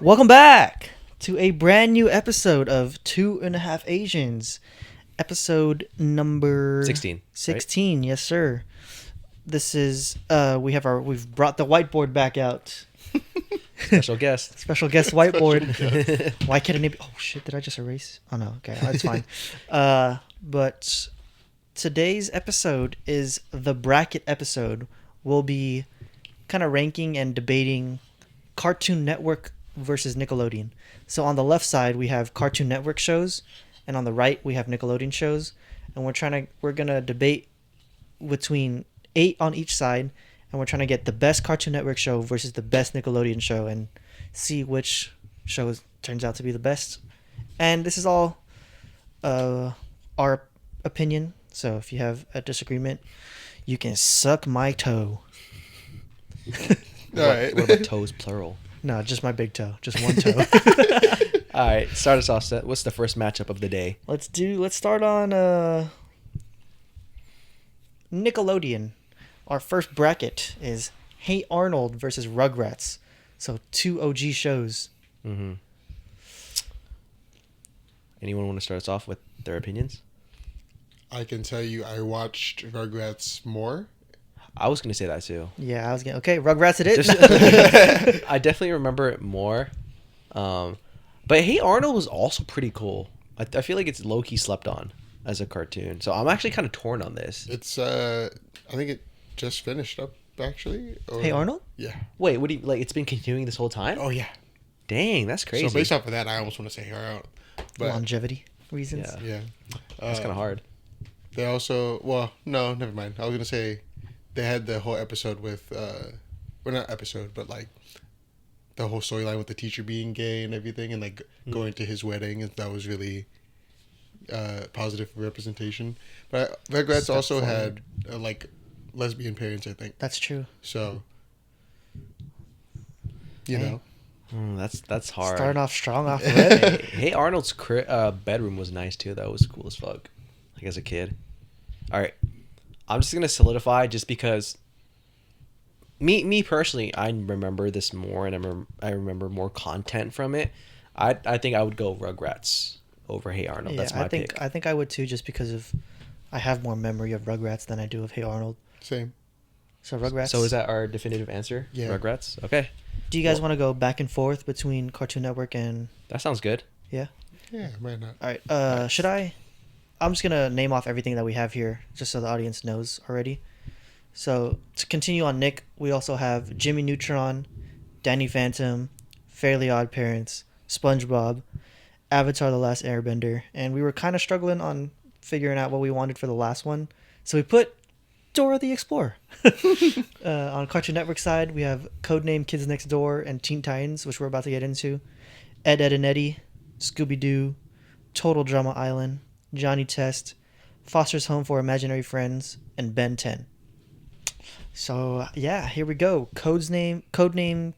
Welcome back to a brand new episode of 2.5 Asians. Episode number 16. 16, right? Yes, sir. This is we've brought the whiteboard back out. Special guest. Special guest whiteboard. Why can't it be? Oh shit! Did I just erase? Oh no. Okay, that's fine. But today's episode is the bracket episode. We'll be kind of ranking and debating Cartoon Network versus Nickelodeon. So on the left side we have Cartoon Network shows, and on the right we have Nickelodeon shows, and we're gonna debate between 8 on each side, and we're trying to get the best Cartoon Network show versus the best Nickelodeon show and see which show turns out to be the best. And this is all our opinion, so if you have a disagreement, you can suck my toe. What about toes plural? No, just my big toe. Just one toe. All right, start us off, Seth. What's the first matchup of the day? Let's start on Nickelodeon. Our first bracket is Hey Arnold versus Rugrats. So 2 OG shows. Mm-hmm. Anyone want to start us off with their opinions? I can tell you I watched Rugrats more. I was going to say that too. Yeah, I was going to... Okay, Rugrats it is. I definitely remember it more. But Hey Arnold was also pretty cool. I feel like it's low-key slept on as a cartoon. So I'm actually kind of torn on this. It's, I think it just finished up, actually. Or... Hey Arnold? Yeah. Wait, what do you... Like, it's been continuing this whole time? Oh, yeah. Dang, that's crazy. So based off of that, I almost want to say Hey Arnold. But, longevity reasons. Yeah. That's kind of hard. They also... Well, no, never mind. I was going to say... They had the whole episode with, well, not episode, but like the whole storyline with the teacher being gay and everything, and like going to his wedding, and that was really positive representation. But Rugrats also had like lesbian parents, I think. That's true. So, you know, that's hard. Starting off strong off the red. Hey Arnold's bedroom was nice too. That was cool as fuck. Like as a kid. All right. I'm just gonna solidify just because me personally, I remember this more, and I remember more content from it. I think I would go Rugrats over Hey Arnold. That's my pick. I think I would too, just because I have more memory of Rugrats than I do of Hey Arnold. Same. So Rugrats. So is that our definitive answer? Yeah. Rugrats. Okay. Do you guys want to go back and forth between Cartoon Network and? That sounds good. Yeah. Yeah, why not? All right. Should I? I'm just gonna name off everything that we have here, just so the audience knows already. So to continue on Nick, we also have Jimmy Neutron, Danny Phantom, Fairly Odd Parents, SpongeBob, Avatar: The Last Airbender, and we were kind of struggling on figuring out what we wanted for the last one, so we put Dora the Explorer. On Cartoon Network side, we have Codename Kids Next Door and Teen Titans, which we're about to get into, Ed, Edd and Eddy, Scooby-Doo, Total Drama Island, Johnny Test, Foster's Home for Imaginary Friends, and Ben 10. So yeah, here we go. Codename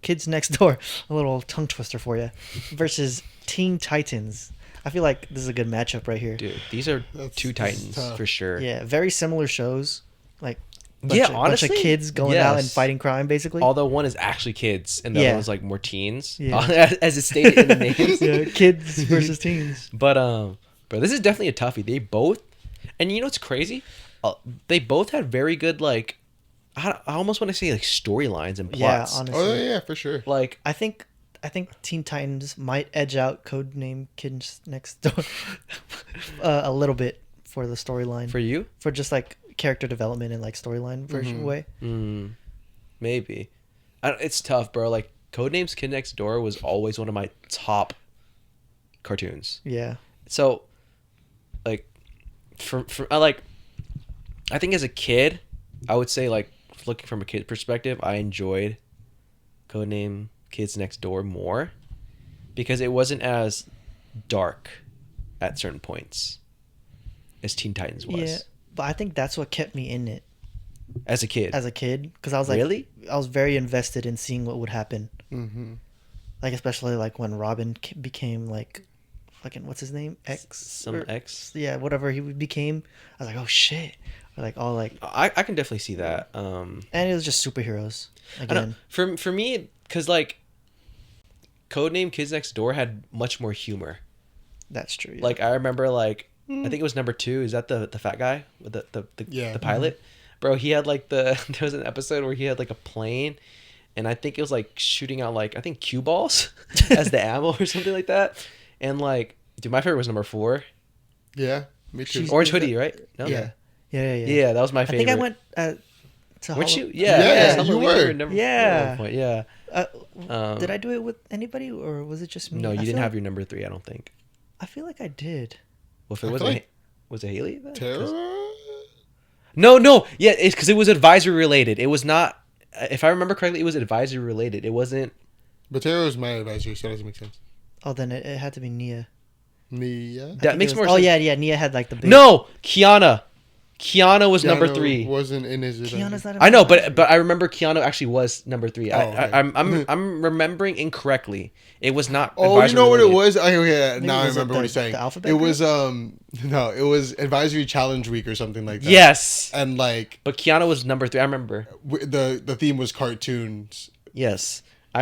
Kids Next Door. A little tongue twister for you. Versus Teen Titans. I feel like this is a good matchup right here. Dude, these are two Titans for sure. Yeah, very similar shows. Like honestly, bunch of kids going out and fighting crime, basically. Although one is actually kids, and the other one's like more teens, as it stated in the names. Yeah, kids versus teens. But this is definitely a toughie. They both, and you know what's crazy? They both had very good, like, I almost want to say like storylines and plots. Yeah, honestly. Oh yeah, for sure. Like I think Teen Titans might edge out Codename Kids Next Door a little bit for the storyline. For you? For just like character development and like storyline version way. Maybe. It's tough, bro. Like Codenames Kid Next Door was always one of my top cartoons. Yeah. So, like, I think as a kid, I would say, like, looking from a kid perspective, I enjoyed Codename Kids Next Door more because it wasn't as dark at certain points as Teen Titans was. Yeah, but I think that's what kept me in it. As a kid? Because I was like... Really? I was very invested in seeing what would happen. Mm-hmm. Like, especially, like, when Robin became, like... Fucking, what's his name? X? X? Yeah, whatever he became. I was like, oh, shit. like all like, I can definitely see that. and it was just superheroes I don't, again. for me, because like Codename Kids Next Door had much more humor. That's true. Yeah. Like I remember, like I think it was number 2. Is that the fat guy with Yeah. the pilot? Bro, he had like there was an episode where he had like a plane, and I think it was like shooting out like I think cue balls as the ammo or something like that. And like, dude, my favorite was number 4, Yeah, me too. She's- Orange is it- Hoodie, right? No, Yeah. yeah, that was my I favorite. think I went to Weren't Hollow- you? Yeah, Yeah, Summer you League were. number 4 Yeah. at one point, yeah. Did I do it with anybody or was it just me? No, I you feel didn't have like- your number 3. I don't think. I feel like I did. Well, if it I wasn't, feel like- was it Haley? Then? 'Cause- Terror? No, yeah, it's because it was advisory related. It was not. If I remember correctly, it was advisory related. It wasn't. But Terror was my advisor, so that doesn't make sense. Oh, then it had to be Nia. Nia? I That think makes it was- more Oh sense. yeah, Nia had like the big. No, Kiana. Kiana was number Keanu 3. Wasn't in his Kiana's not. I know, but I remember Keanu actually was number 3. Oh, okay. I'm remembering incorrectly. It was not. Oh, you advisory know what it related. was? Oh, yeah, Maybe now I was it remember what he's saying. the alphabet It group? was no, it was Advisory Challenge Week or something like that. Yes, And like but Keanu was number 3. I remember. the theme was cartoons. Yes, I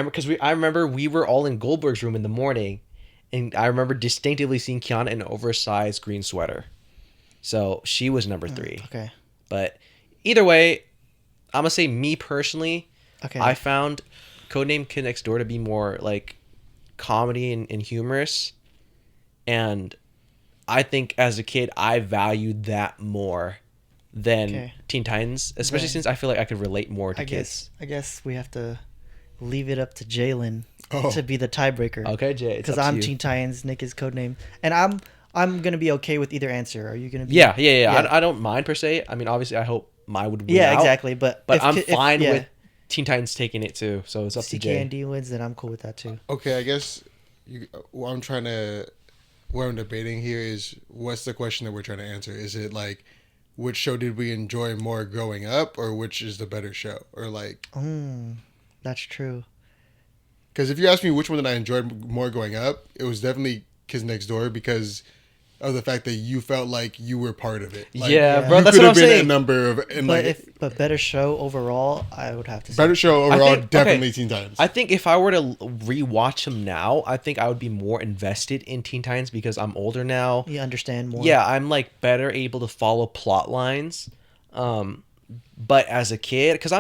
remember we were all in Goldberg's room in the morning, and I remember distinctively seeing Kiana in an oversized green sweater. So she was number 3. Okay. But either way, I'm gonna say me personally, Okay. I found Codename Kid Next Door to be more like comedy and humorous, and I think as a kid I valued that more than Okay. Teen Titans, especially Then- since I feel like I could relate more to I kids. guess we have to leave it up to Jalen Oh. to be the tiebreaker. Okay, Jay, it's Because up to I'm you. Teen Titans, Nick is Codename, and I'm gonna be okay with either answer. Are you gonna be? Yeah. Yeah. I don't mind per se. I mean, obviously, I hope mine would win Yeah, out, exactly. But But if I'm if- fine yeah, with Teen Titans taking it too. So it's up to Jay. CKND wins, then I'm cool with that too. Okay, I guess what I'm trying to, what I'm debating here is what's the question that we're trying to answer? Is it like, which show did we enjoy more growing up, or which is the better show, or like, That's true. because if you ask me which one that I enjoyed more growing up, it was definitely Kids Next Door because of the fact that you felt like you were part of it. Like, Yeah, Yeah. bro, you that's could what I'm have been saying. a number of, and But like but better show overall, I would have to say. better show overall, think- definitely okay. Teen Titans. I think if I were to rewatch them now, I think I would be more invested in Teen Titans because I'm older now. You understand more. Yeah, I'm like better able to follow plot lines. But as a kid, because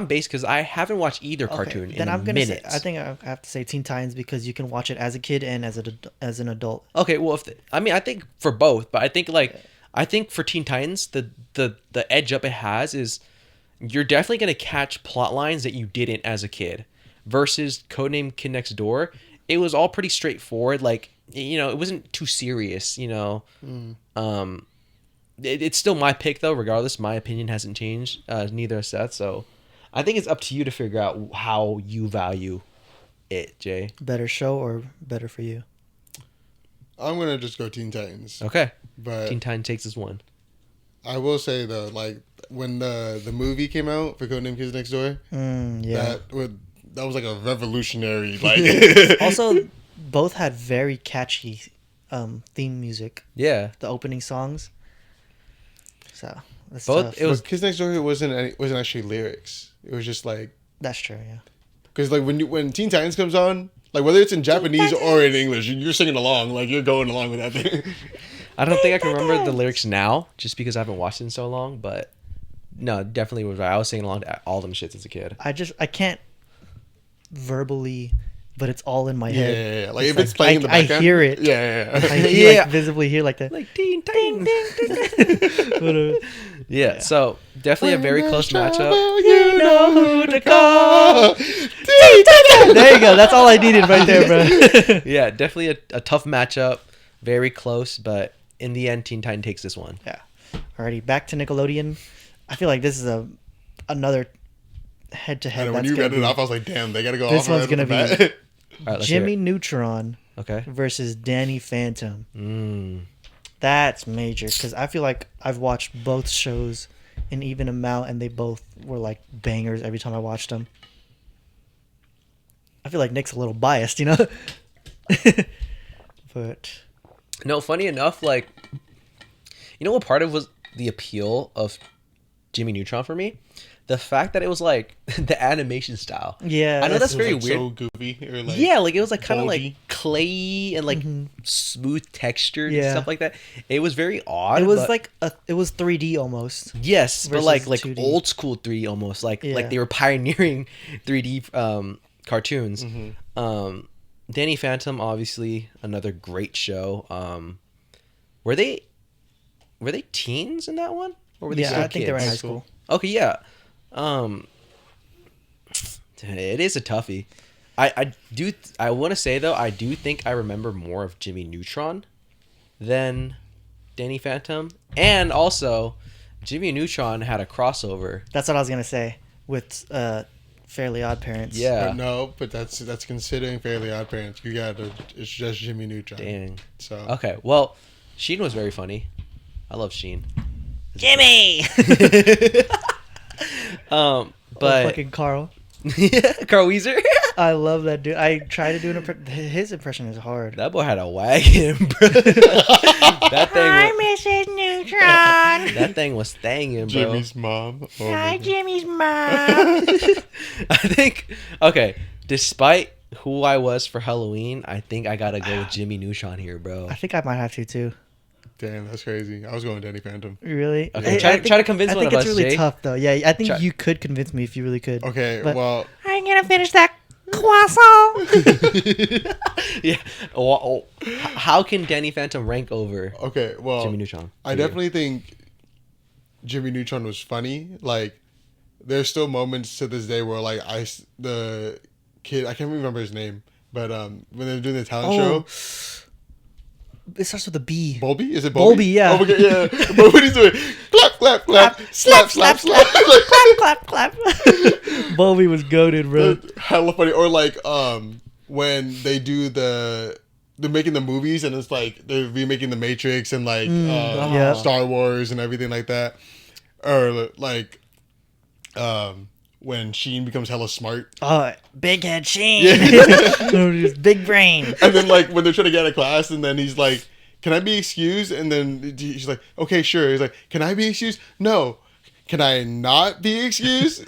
I haven't watched either Okay, cartoon then in I'm gonna minutes. say. I think I have to say Teen Titans because you can watch it as a kid and as an adult. Okay, well, I think for both, but I think for Teen Titans, the edge up it has is you're definitely gonna catch plot lines that you didn't as a kid. Versus Codename Kid Next Door, it was all pretty straightforward. Like it wasn't too serious. It's still my pick though. Regardless, my opinion hasn't changed. Neither has Seth. So I think it's up to you to figure out how you value it, Jay. Better show or better for you? I'm gonna just go Teen Titans, Okay, but Teen Titans takes this one. I will say though, like when the movie came out for Codename Kids Next Door, Yeah. that was like a revolutionary like. Also, both had very catchy theme music. Yeah. The opening songs. So that's Both- tough. it was- But Kids Next Door wasn't actually lyrics. It was just like That's true. Yeah. because like when Teen Titans comes on, like whether it's in Japanese or in English, you're singing along, like you're going along with that thing. I don't think I can remember the lyrics now, just because I haven't watched it in so long. But no, definitely was right. I was singing along to all them shits as a kid. I can't verbally, but it's all in my Yeah, head. yeah, yeah. Like if like, it's playing in the I background, hear it. Yeah, yeah, I yeah. hear, Yeah. like visibly hear like that. Like Teen Titans. But, Yeah, so definitely a very close matchup. You know who to call. there you go. That's all I needed right there, bro. Yeah, definitely a tough matchup. Very close, but in the end, Teen Titan takes this one. Yeah. Alrighty, back to Nickelodeon. I feel like this is another head-to-head. And when that's you gonna read it be off, I was like, damn, they gotta go This off one's right gonna off the bat. All right, let's hear Jimmy it. Neutron Okay. versus Danny Phantom. Mm. That's major because I feel like I've watched both shows an even amount, and they both were like bangers every time I watched them. I feel like Nick's a little biased, you know. But No, funny enough, like, you know what part of was the appeal of Jimmy Neutron for me. The fact that it was like the animation style. Yeah, I know that's It was, very like, weird. so goofy or like Yeah, like it was like kind of like bulgy. clay and like smooth textured and Yeah. stuff like that. It was very odd. It was but- like it was 3D almost. yes, but versus like 2D. old school 3 almost like Yeah. they were pioneering 3D cartoons. Danny Phantom, obviously another great show. Were they teens in that one, or were they Yeah, still I think they were in kids? high school. Okay, yeah. It is a toughie. I want to say though, I do think I remember more of Jimmy Neutron than Danny Phantom, and also Jimmy Neutron had a crossover. That's what I was gonna say with Fairly Odd Parents. Yeah. But no, but that's considering Fairly Odd Parents. You gotta, it's just Jimmy Neutron. Dang. So Okay. Well, Sheen was very funny. I love Sheen. Jimmy. But Fucking Carl. Carl Weezer. I love that dude. I try to do an impression. His impression is hard. That boy had a wagon, bro. that thing. Was, Mrs. Neutron. that thing was thangin', bro. Jimmy's mom. Oh my God. Jimmy's mom. I think okay. Despite who I was for Halloween, I think I gotta go with Jimmy Neutron here, bro. I think I might have to too. Damn, that's crazy. I was going Danny Phantom. Really? Okay, I try to convince I one think of it's us, really Jay. tough though. Yeah, I think Try- you could convince me if you really could. Okay, But- well, I'm gonna finish that croissant. Yeah. How can Danny Phantom rank over okay, well, Jimmy Neutron? I for you? definitely think Jimmy Neutron was funny. Like, there's still moments to this day where like the kid, I can't remember his name, but when they're doing the talent show, It starts with a B. Bolby, is it Bolby? Bolby, yeah. Oh my God, yeah. But what he's doing, clap, clap, clap, slap, slap, slap. clap, clap. Bobby was goaded, bro. Hella funny. Or like when they do they're making the movies and it's like they're remaking the Matrix and like yeah. Star Wars and everything like that. Or like when Sheen becomes hella smart. Oh, big head Sheen. Yeah. Just big brain. And then like when they're trying to get out of class and then he's like, can I be excused? And then she's like, okay, sure. He's like, can I be excused? No. Can I not be excused?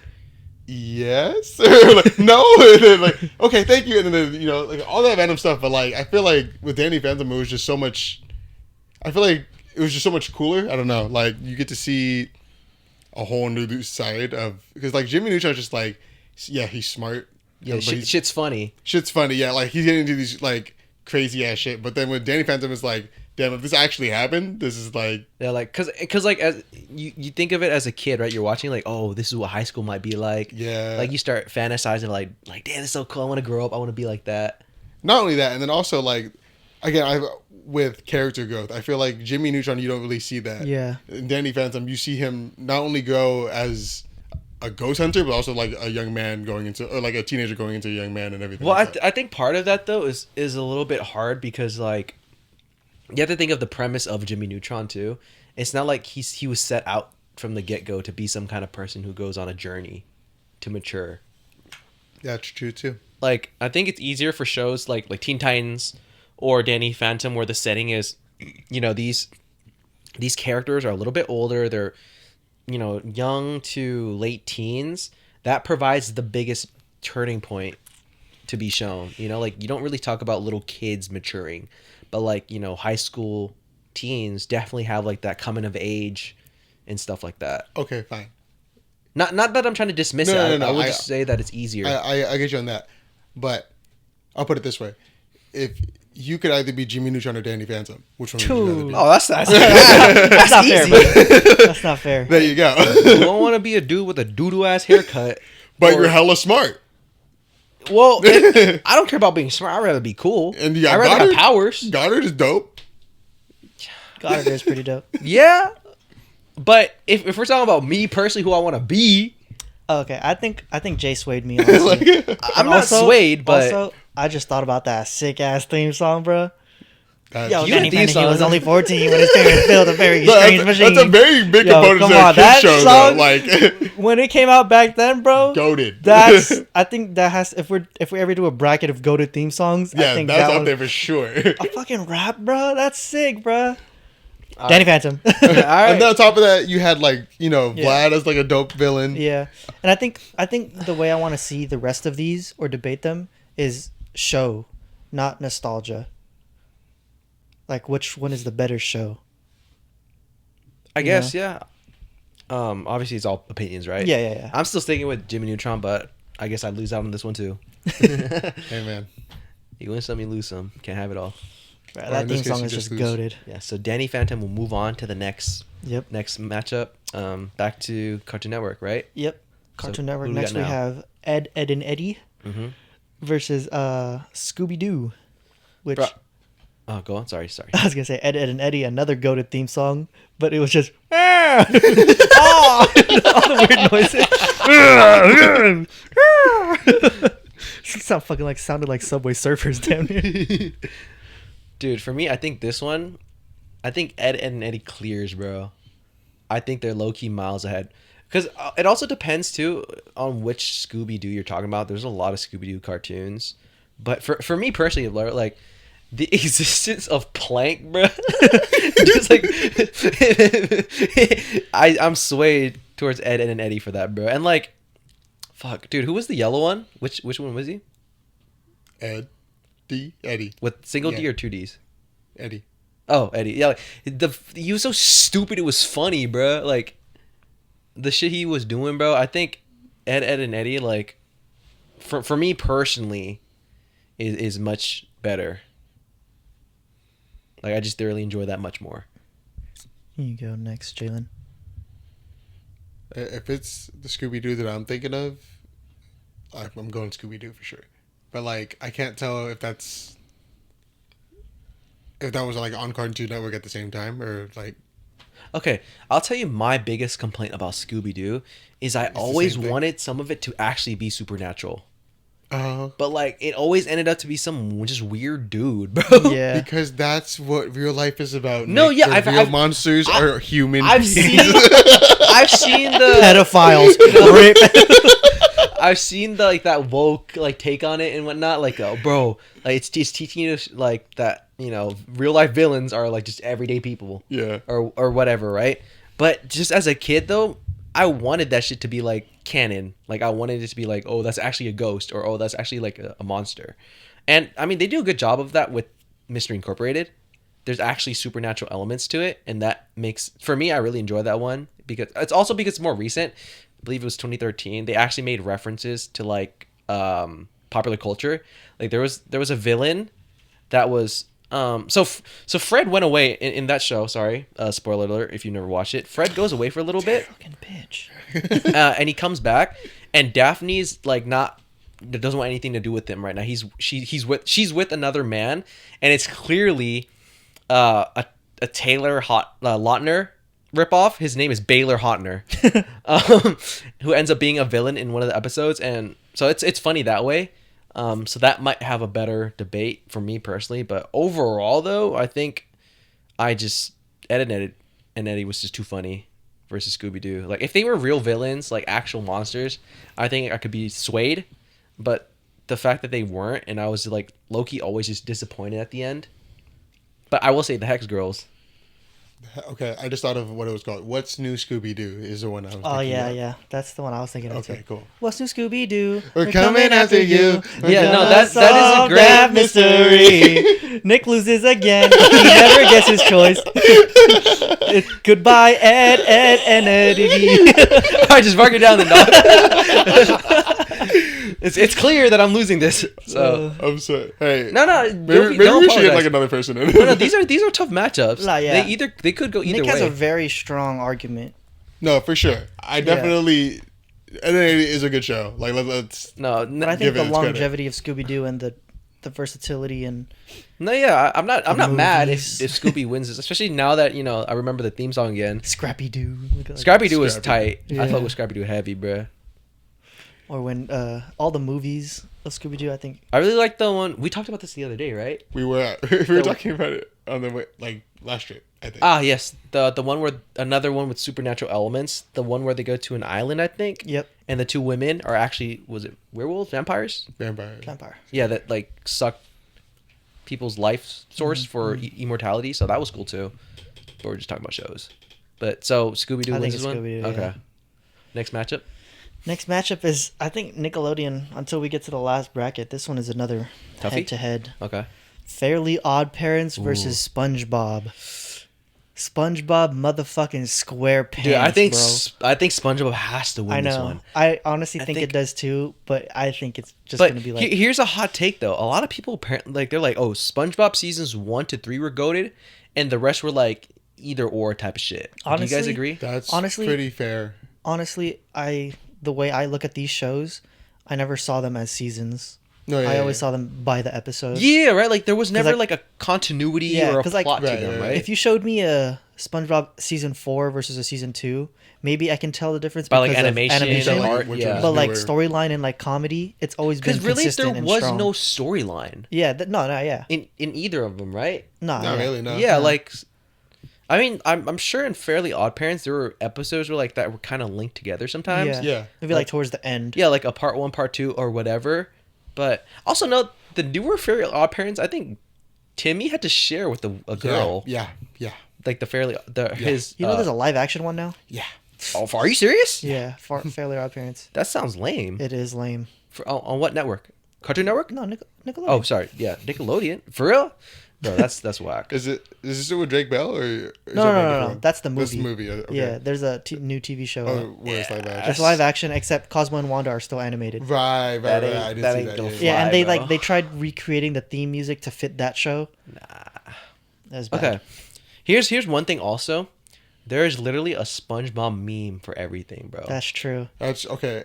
Yes. Like, no. And then like, okay, thank you. And then you know, like all that random stuff. But like, I feel like with Danny Phantom, it was just so much. I feel like it was just so much cooler. I don't know. Like you get to see a whole new side of, because like Jimmy Neutron's just like, yeah, he's smart. Yeah, but he's- shit's funny. shit's funny. Yeah, like he's getting into these like crazy ass shit. But then with Danny Phantom, it's like, damn, if this actually happened, this is like, Yeah, like cause like as you think of it as a kid, right? You're watching like, oh, this is what high school might be like. yeah. Like you start fantasizing like damn, this is so cool. I want to grow up. I want to be like that. Not only that, and then also like, again, with character growth, I feel like Jimmy Neutron, you don't really see that. Yeah. In Danny Phantom, you see him not only grow as a ghost hunter, but also like a young man going into, or like a teenager going into a young man and everything. Well, like that. I think part of that though is a little bit hard because like you have to think of the premise of Jimmy Neutron too. It's not like he was set out from the get go to be some kind of person who goes on a journey to mature. That's true too. Like I think it's easier for shows like Teen Titans or Danny Phantom where the setting is, you know, these characters are a little bit older. They're, you know, young to late teens. That provides the biggest turning point to be shown. You know, like you don't really talk about little kids maturing, but like, you know, high school teens definitely have like that coming of age and stuff like that. Okay, fine. Not that I'm trying to dismiss No, it. no, I would I- just say that it's easier. I get you on that, but I'll put it this way: if you could either be Jimmy Neutron or Danny Phantom, which one would you rather be? oh, that's that's That's not easy. fair, bro. That's not fair. There you go. You don't want to be a dude with a doo-doo ass haircut. But or- you're hella smart. Well, I don't care about being smart. I'd rather be cool. And you got I'd rather have Goddard? powers. Goddard is dope. Goddard is pretty dope. Yeah. But if we're talking about me personally, who I want to be, Okay, I think Jay swayed me. Honestly. Like, I'm not swayed, but also, I just thought about that sick ass theme song, bro. that's, Yo, You Danny a theme Phantom, he was song. only 14 when his parents built a very strange machine. that's a very big Yo, component come to on, the that kid show, song- though. Like, When it came out back then, bro, goaded. that's I think that has if we ever do a bracket of go-to theme songs, I yeah, think that's that up one, there for sure. a fucking rap, bro. That's sick, bro. Danny Phantom. All And right. then on top of that, you had like Yeah. Vlad as like a dope villain. Yeah, and I think the way I want to see the rest of these or debate them is show, not nostalgia. Like which one is the better show? I You guess know? yeah. Obviously it's all opinions, right? Yeah, yeah, yeah. I'm still sticking with Jimmy Neutron, but I guess I lose out on this one too. Hey man, You win some, you lose some. Can't have it all. Right, Or that in this theme case, song you is just just lose. goaded. Yeah. So Danny Phantom will move on to the next Yep, matchup. Back to Cartoon Network, right? yep. Cartoon So, Network. who do we Next got we now? have Ed, Ed and Eddie Mm-hmm. versus Scooby Doo, which Bro- Oh, go on. Sorry. I was gonna say Ed, Ed and Eddie, another goaded theme song, but it was just all the weird noises. Sounded like Subway Surfers down here. Dude, for me, I think this one, I think Ed, Ed and Eddie clears, bro. I think they're low key miles ahead. Because it also depends too on which Scooby Doo you're talking about. There's a lot of Scooby Doo cartoons, but for me personally, like the existence of Plank, bro, just like I'm swayed towards Ed, Ed and Eddie for that, bro. And like, fuck, dude, who was the yellow one? Which one was he? Eddie, With single D Yeah. or two Ds? Eddie. Oh, Eddie. Yeah, like he was so stupid. It was funny, bro. Like the shit he was doing, bro. I think Ed, Ed and Eddie, like for me personally, is much better. Like I just thoroughly enjoy that much more. Here you go next, Jalen. If it's the Scooby Doo that I'm thinking of, I'm going Scooby Doo for sure. But like, I can't tell if that was like on Cartoon Network at the same time or like. Okay, I'll tell you my biggest complaint about Scooby Doo is I the always same thing. wanted some of it to actually be supernatural. Uh, But like it always ended up to be some just weird dude, bro. Yeah, because that's what real life is about. No, Nick. yeah, The real monsters are human. I've beings. seen I've seen the pedophiles. Rip. I've seen the like that woke like take on it and whatnot. Like, bro, like it's teaching you like that real life villains are like just everyday people Yeah. or whatever, right? But just as a kid though, I wanted that shit to be like canon. Like I wanted it to be like, oh, that's actually a ghost, or oh, that's actually like a monster. And I mean, they do a good job of that with Mystery Incorporated. There's actually supernatural elements to it, and that makes for me, I really enjoy that one because it's more recent. I believe it was 2013. They actually made references to like popular culture. Like there was a villain that was so Fred went away in that show. Sorry, spoiler alert if you never watched it. Fred goes away for a little bit, Fucking bitch. and he comes back, and Daphne's like doesn't want anything to do with him right now. She's with another man, and it's clearly a Taylor Lautner ripoff. His name is Baylor Hotner, who ends up being a villain in one of the episodes, and so it's funny that way. So that might have a better debate for me personally, but overall though, I think Ed and Eddie was just too funny versus Scooby Doo. Like if they were real villains, like actual monsters, I think I could be swayed, but the fact that they weren't, and I was like low-key always just disappointed at the end. But I will say the Hex Girls. Okay, I just thought of what it was called. What's New Scooby Doo is the one I was Oh thinking yeah, of. yeah. That's the one I was thinking of Okay, too. cool. What's new, Scooby Doo? We're coming after you. We're Yeah, no, gonna that is a Solve great that mystery. Nick loses again. He never gets his choice. Goodbye, Ed, Ed, and Eddie. I just mark it down the It's clear that I'm losing this. So I'm sorry. Hey. no, Maybe don't we should get apologize. like another person in. No, these are tough matchups. Nah, yeah. They could go either Nick has way. a very strong argument. No, for sure. I definitely. And then it is a good show. Like let's. No, But I think Give it the its credit. longevity of Scooby Doo and the versatility and yeah, I'm not mad if movies. Scooby wins this, especially now that I remember the theme song again. Scrappy Doo. Scrappy Doo was Scrappy. tight. I Yeah. thought with Scrappy Doo heavy, bruh. Or when all the movies of Scooby Doo, I think. I really like the one we talked about this the other day, right? We were talking about it on the way, like last trip. I think. Ah, yes, the one where another one with supernatural elements, the one where they go to an island, I think. Yep. And the two women are actually, was it werewolves, vampires? Vampire. Vampire. Yeah, that like suck people's life source for immortality. So that was cool too. Or we're just talking about shows. But so Scooby Doo I think wins it's this one. Scooby-Doo, Okay. yeah. Next matchup. Next matchup is, I think, Nickelodeon. Until we get to the last bracket, this one is another Toughie? head-to-head. Okay. Fairly Odd Parents versus SpongeBob. SpongeBob motherfucking SquarePants, Dude, I think bro. I think SpongeBob has to win I this know. one. I honestly I think think- it does too, but I think it's just But gonna be like here's a hot take though. A lot of people apparently like they're like, oh, SpongeBob seasons 1 to 3 were goated, and the rest were like either or type of shit. Do you guys Honestly, agree? That's Honestly- pretty fair. honestly, the way I look at these shows, I never saw them as seasons. No, yeah, I always yeah. saw them by the episode. Yeah, right. Like there was never like- like a continuity Yeah, or a 'cause, like- plot to Right, them, right, right? right. If you showed me a SpongeBob season 4 versus a season 2, maybe I can tell the difference By like because of animation, animation. and Like, art, which yeah. one's But like newer? storyline and like comedy, it's always been Because really, consistent there and was strong. no storyline Yeah, no, yeah, in either of them, right? no, Not yeah. really, no. Yeah, No. like, I mean, I'm sure in Fairly Odd Parents there were episodes where like that were kind of linked together sometimes. Yeah. Yeah. Maybe like towards the end. Yeah, like a part 1, part 2, or whatever. But also note the newer Fairly Odd Parents. I think Timmy had to share with a girl, Yeah. like his. You know, there's a live action one now. Yeah. Oh, are you serious? Yeah, Fairly Odd Parents. That sounds lame. It is lame. On what network? Cartoon Network? No, Nickelodeon. Oh, sorry. Yeah, Nickelodeon. For real? Bro, that's whack. Is this still with Drake Bell or? Is No, that no, a no, different no. one? That's the movie. That's the movie. Okay. Yeah, there's a new TV show. Oh, out. where it's live Yeah. action. It's live action, except Cosmo and Wanda are still animated. Right. That ain't- I did that see ain't that. gonna Yeah, fly. Yeah, and they bro. they tried recreating the theme music to fit that show. Nah. That's bad. Okay. Here's one thing also. There is literally a SpongeBob meme for everything, bro. That's true. That's okay.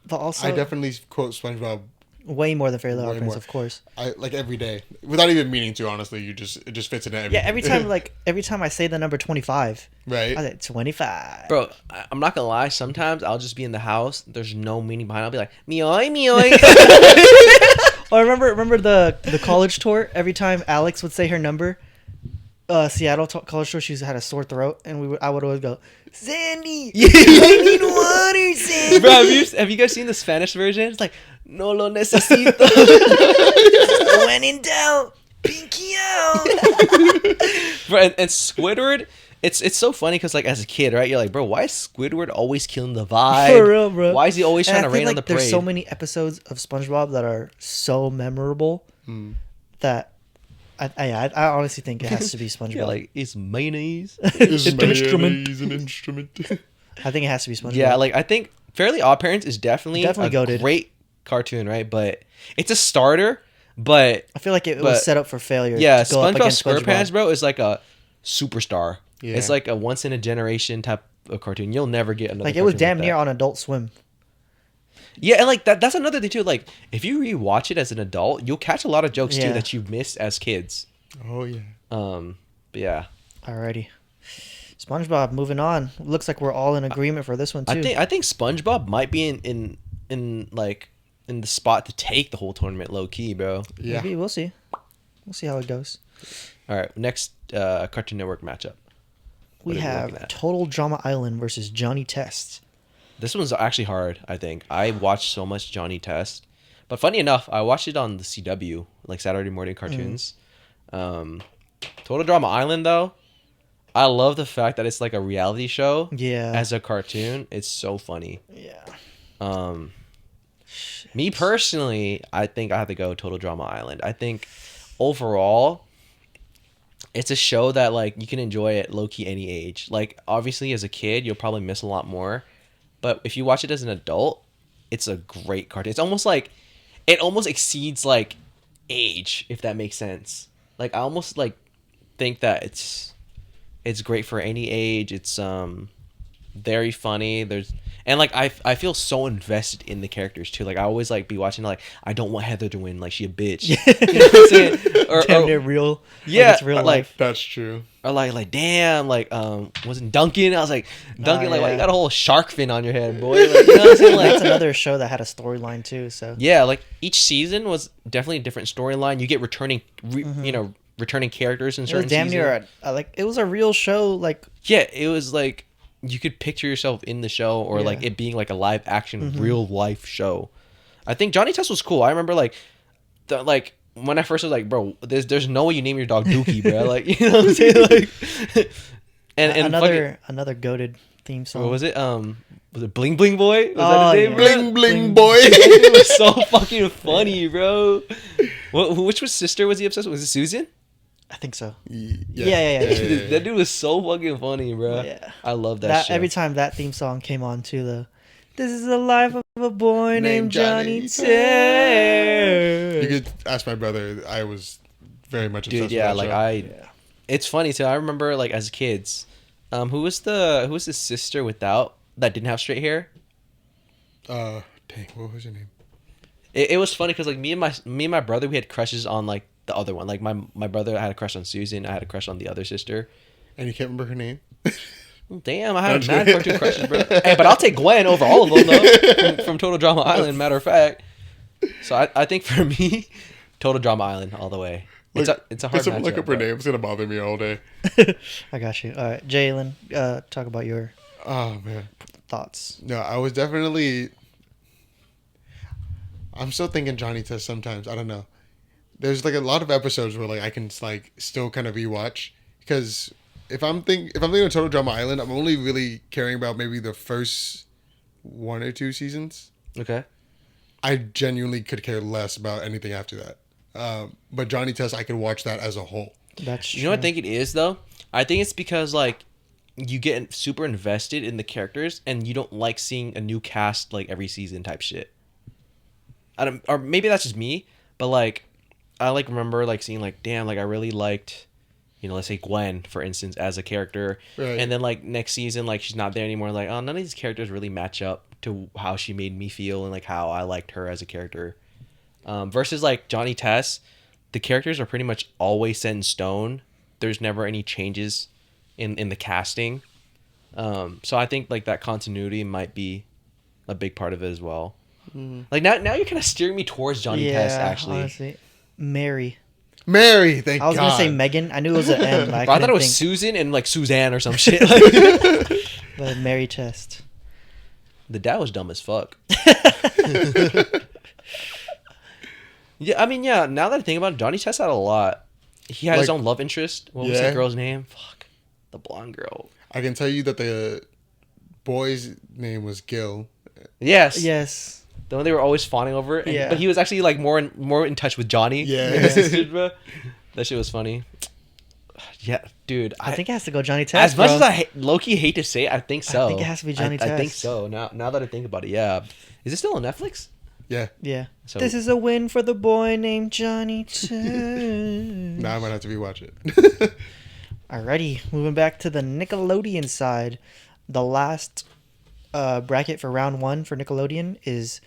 But also, I definitely quote SpongeBob. way more than Fairly Odd Way Parents, more. of course. I like every day without even meaning to. Honestly, it just fits in every. Yeah, every time I say the number 25, right. I say 25. Bro, I'm not gonna lie. Sometimes I'll just be in the house. There's no meaning behind it. I'll be like, meoy, meoy. Oh, remember the college tour? Every time Alex would say her number, Seattle college tour, she had a sore throat, and I would always go, Sandy, I need water, Sandy. Bro, have you guys seen the Spanish version? It's like, no lo necesito. When in doubt, pinky out. Bro, and Squidward, it's so funny because like as a kid, right? You're like, bro, why is Squidward always killing the vibe? For real, bro. Why is he always And trying I to feel rain on the like parade? there's so many episodes of SpongeBob that are so memorable that I honestly think it has to be SpongeBob. Yeah, like it's mayonnaise. Is an instrument. mayonnaise an instrument? I think it has to be SpongeBob. Yeah, like I think Fairly Odd Parents is definitely a goated. great cartoon, right? But it's a starter. But I feel like it but- was set up for failure. yeah, to go up SpongeBob against SquarePants, bro, is like a superstar. Yeah. It's like a once in a generation type of cartoon. You'll never get another. Like it was cartoon damn like near that. on Adult Swim. Yeah, and like that's another thing too. Like if you rewatch it as an adult, you'll catch a lot of jokes too Yeah. that you missed as kids. Oh yeah. But yeah. Alrighty. SpongeBob, moving on. Looks like we're all in agreement for this one too. I think SpongeBob might be in like in the spot to take the whole tournament low key, bro. Yeah. Maybe we'll see. We'll see how it goes. All right, next Cartoon Network matchup. We What are we have looking at? Total Drama Island versus Johnny Test. This one's actually hard, I think. I watched so much Johnny Test. But funny enough, I watched it on the CW, like Saturday morning cartoons. Total Drama Island, though, I love the fact that it's like a reality show Yeah. as a cartoon. It's so funny. Yeah. Me personally, I think I have to go Total Drama Island. I think overall, it's a show that like you can enjoy at low key any age. Like obviously as a kid, you'll probably miss a lot more, but if you watch it as an adult, it's a great cartoon. It's almost like it almost exceeds like age, if that makes sense. Like I almost like think that it's great for any age. It's very funny. And like I feel so invested in the characters too. Like I always like be watching like I don't want Heather to win. Like she a bitch. You know what I'm saying? Damn near real. Yeah, Like it's real like life. That's true. or like damn like wasn't Duncan? I was like Duncan like why you yeah. got a whole shark fin on your head, boy? Like, you know what I'm saying? That's Like another show that had a storyline too. So yeah, like each season was definitely a different storyline. You get returning returning characters in it certain was damn seasons. near like it was a real show. Like Yeah, it was like you could picture yourself in the show or like Yeah. it being like a live action real life show. I think Johnny Test was cool. I remember like when I first was like, bro, there's no way you name your dog Dookie, bro. Like, you know what I'm saying? Like, and another goated theme song. what was it? Was it Bling Bling Boy? Was that his name, yeah. bro? Bling bling boy. It was so fucking funny, bro. Which was sister was he obsessed with? Was it Susan? I think so. Yeah. That dude was so fucking funny, bro. Yeah. I love that shit. Every time that theme song came on to this is the life of a boy named Johnny Test. You could ask my brother. I was very much obsessed Dude, yeah, with that like show. it's funny too. I remember like as kids, who was the sister without that didn't have straight hair? Dang, what was her name? It was funny because like me and my brother, we had crushes on like the other one. Like my brother had a crush on Susan. I had a crush on the other sister. And you can't remember her name? Damn, I had a mad cartoon crushes, bro. Hey, but I'll take Gwen over all of them though. From Total Drama Island, matter of fact. So I think for me, Total Drama Island all the way. It's a hard someone look matchup, up her but- name. It's gonna bother me all day. I got you. All right, Jalen, talk about your Oh man. thoughts. No, I was definitely. I'm still thinking Johnny Test sometimes. I don't know. There's like a lot of episodes where like I can like still kind of rewatch because if I'm thinking of Total Drama Island, I'm only really caring about maybe the first 1 or 2 seasons. Okay. I genuinely could care less about anything after that. But Johnny Test, I could watch that as a whole. That's true. You know what I think it is though? I think it's because like you get super invested in the characters and you don't like seeing a new cast like every season type shit. Or maybe that's just me, but like I like remember like seeing like damn like I really liked, you know, let's say Gwen for instance as a character, Right. and then like next season like she's not there anymore. Like, oh, none of these characters really match up to how she made me feel and like how I liked her as a character. Versus like Johnny Test, the characters are pretty much always set in stone. There's never any changes in the casting. So I think like that continuity might be a big part of it as well. Like now you're kind of steering me towards Johnny Test actually. Honestly. Mary. Mary, thank God. I was gonna say Megan. I knew it was an M. I thought it was Susan and like Suzanne or some shit. But Mary Test. The dad was dumb as fuck. Yeah, I mean, yeah. Now that I think about it, Johnny Test had a lot. He had his Like- own love interest. What was Yeah. that girl's name? Fuck, the blonde girl. I can tell you that the boy's name was Gil. Yes, Yes. the one they were always fawning over. And, Yeah. but he was actually like more in touch with Johnny. Yeah. than his sisters, bro. That shit was funny. Yeah, dude. I think it has to go Johnny Test. as much bro. as I low-key hate to say it, I think so. I think it has to be Johnny I think Test. so. Now that I think about it, yeah. Is it still on Netflix? Yeah. Yeah. So- This is a win for the boy named Johnny Test. Now I might have to rewatch it. Alrighty, moving back to the Nickelodeon side. The last bracket for round 1 for Nickelodeon is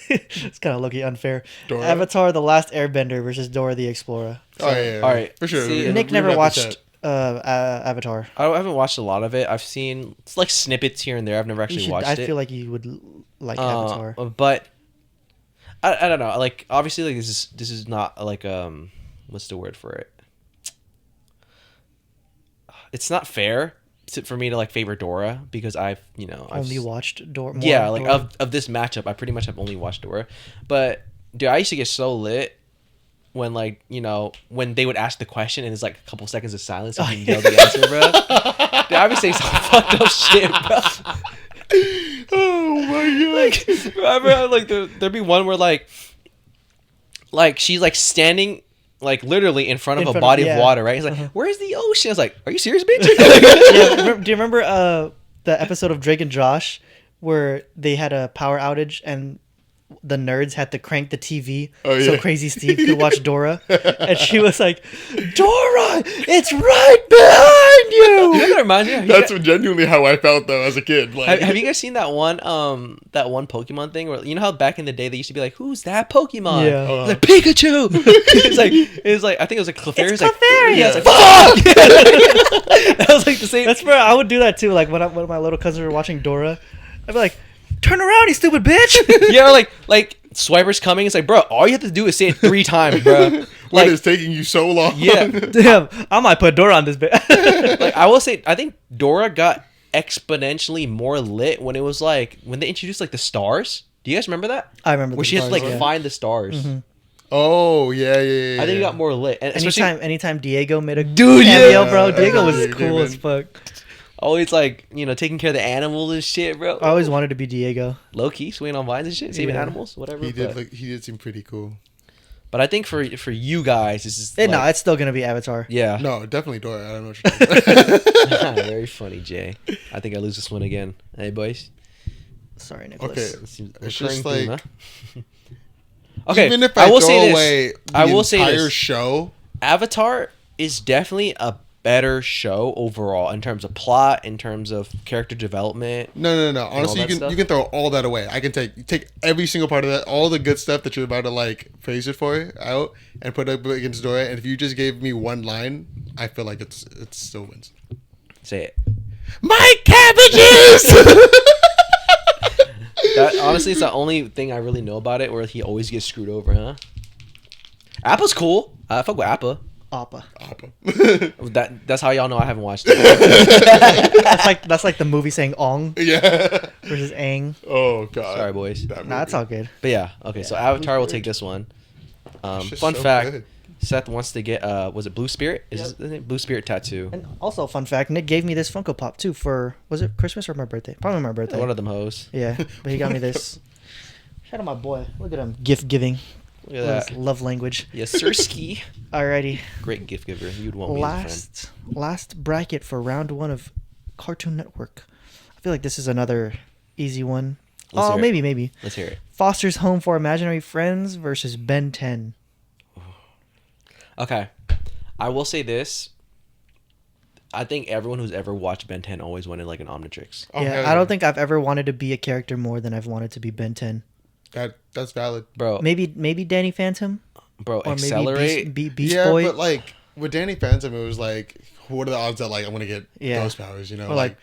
it's kind of low-key unfair. Dora? Avatar: The Last Airbender versus Dora the Explorer. Oh yeah. All right. For sure. See, We- Nick we never wrapped watched this Avatar. I haven't watched a lot of it. I've seen it's like snippets here and there. I've never You actually should, watched I it. feel like you would like Avatar. But I don't know. Like obviously, like this is not like what's the word for it? It's not fair for me to like favor Dora because I've Only watched Dora. more yeah, like Dora. of this matchup, I pretty much have only watched Dora. But dude, I used to get so lit when like when they would ask the question and it's like a couple seconds of silence and you yell the answer, bro. Dude, I would say some fucked up shit, bro. Oh my God. Remember, like there'd be one where like she's like standing like literally in front of a body of water, right? He's like, "Where's the ocean?" I was like, "Are you serious, bitch?" Yeah, do you remember the episode of Drake and Josh where they had a power outage and the nerds had to crank the TV so yeah. Crazy Steve could watch Dora, and she was like, "Dora, it's right behind You you." know that reminds me. Of, That's genuinely how I felt though as a kid. Like, have you guys seen that one Pokemon thing where how back in the day they used to be like, "Who's that Pokemon?" Yeah. It's like Pikachu. it's like I think it was like Clefairy. It's Like, Clefairy. yeah, it's like fuck. That was like the same. That's where I would do that too. Like when my little cousins were watching Dora, I'd be like, "Turn around, you stupid bitch!" Yeah, or like Swiper's coming. It's like, bro, all you have to do is say it 3 times, bro. what Like, is taking you so long? yeah. Damn, I might put Dora on this bit. Like I will say, I think Dora got exponentially more lit when it was like when they introduced like the stars. Do you guys remember that? I remember Where the she has to like stars, yeah. find the stars. Oh yeah. I think he got more lit. And especially Anytime Diego made a Dude, cameo, yeah. bro, Diego was Diego cool came as in. fuck. always like, taking care of the animals and shit, bro. I always wanted to be Diego. Low key swinging on vines and shit, saving Yeah. animals, whatever. He did seem pretty cool. But I think for you guys, this is No, it's still gonna be Avatar. yeah. No, definitely Dora. I don't know what you're talking about. Very funny, Jay. I think I lose this one again. Hey, boys. Sorry, Nicholas. Okay. It seems It's recurring just theme, like huh? Okay, even if I will throw say this. away the I will say entire this. show, Avatar is definitely a better show overall in terms of plot, in terms of character development. no. Honestly, that stuff? you can throw all that away. I can take every single part of that, all the good stuff that you're about to like praise it for out, and put it up against Dora. And if you just gave me one line, I feel like it still wins. Say it. My cabbages. That honestly is the only thing I really know about it, where he always gets screwed over, huh? Appa's cool. I fuck with Appa. Appa. That's how y'all know I haven't watched it. That's like the movie saying Ong Yeah. versus Aang. Oh god. Sorry, boys. That Nah, it's movie. all good. But yeah, okay. So Avatar will take this one. It's just Fun so fact: good. Seth wants to get was it Blue Spirit? Is it Blue Spirit tattoo? And also, fun fact: Nick gave me this Funko Pop too for was it Christmas or my birthday? Probably my birthday. One of them hoes. Yeah, but he got me this. Shout out my boy. Look at him, gift giving. Look at What is that. love language. Yes, sir, ski. Alrighty, Great gift giver. You'd want me as a friend. last bracket for round one of Cartoon Network. I feel like this is another easy one. Let's Oh, hear it. maybe. Let's hear it. Foster's Home for Imaginary Friends versus Ben 10. Okay, I will say this. I think everyone who's ever watched Ben 10 always wanted like an Omnitrix. Oh, Yeah, hell I don't think I've ever wanted to be a character more than I've wanted to be Ben 10. that's valid. Bro, Maybe Danny Phantom bro, or accelerate. maybe Beast Yeah, Boy. but like with Danny Phantom, it was like, what are the odds that like I'm gonna get Yeah. those powers? You know, Or like,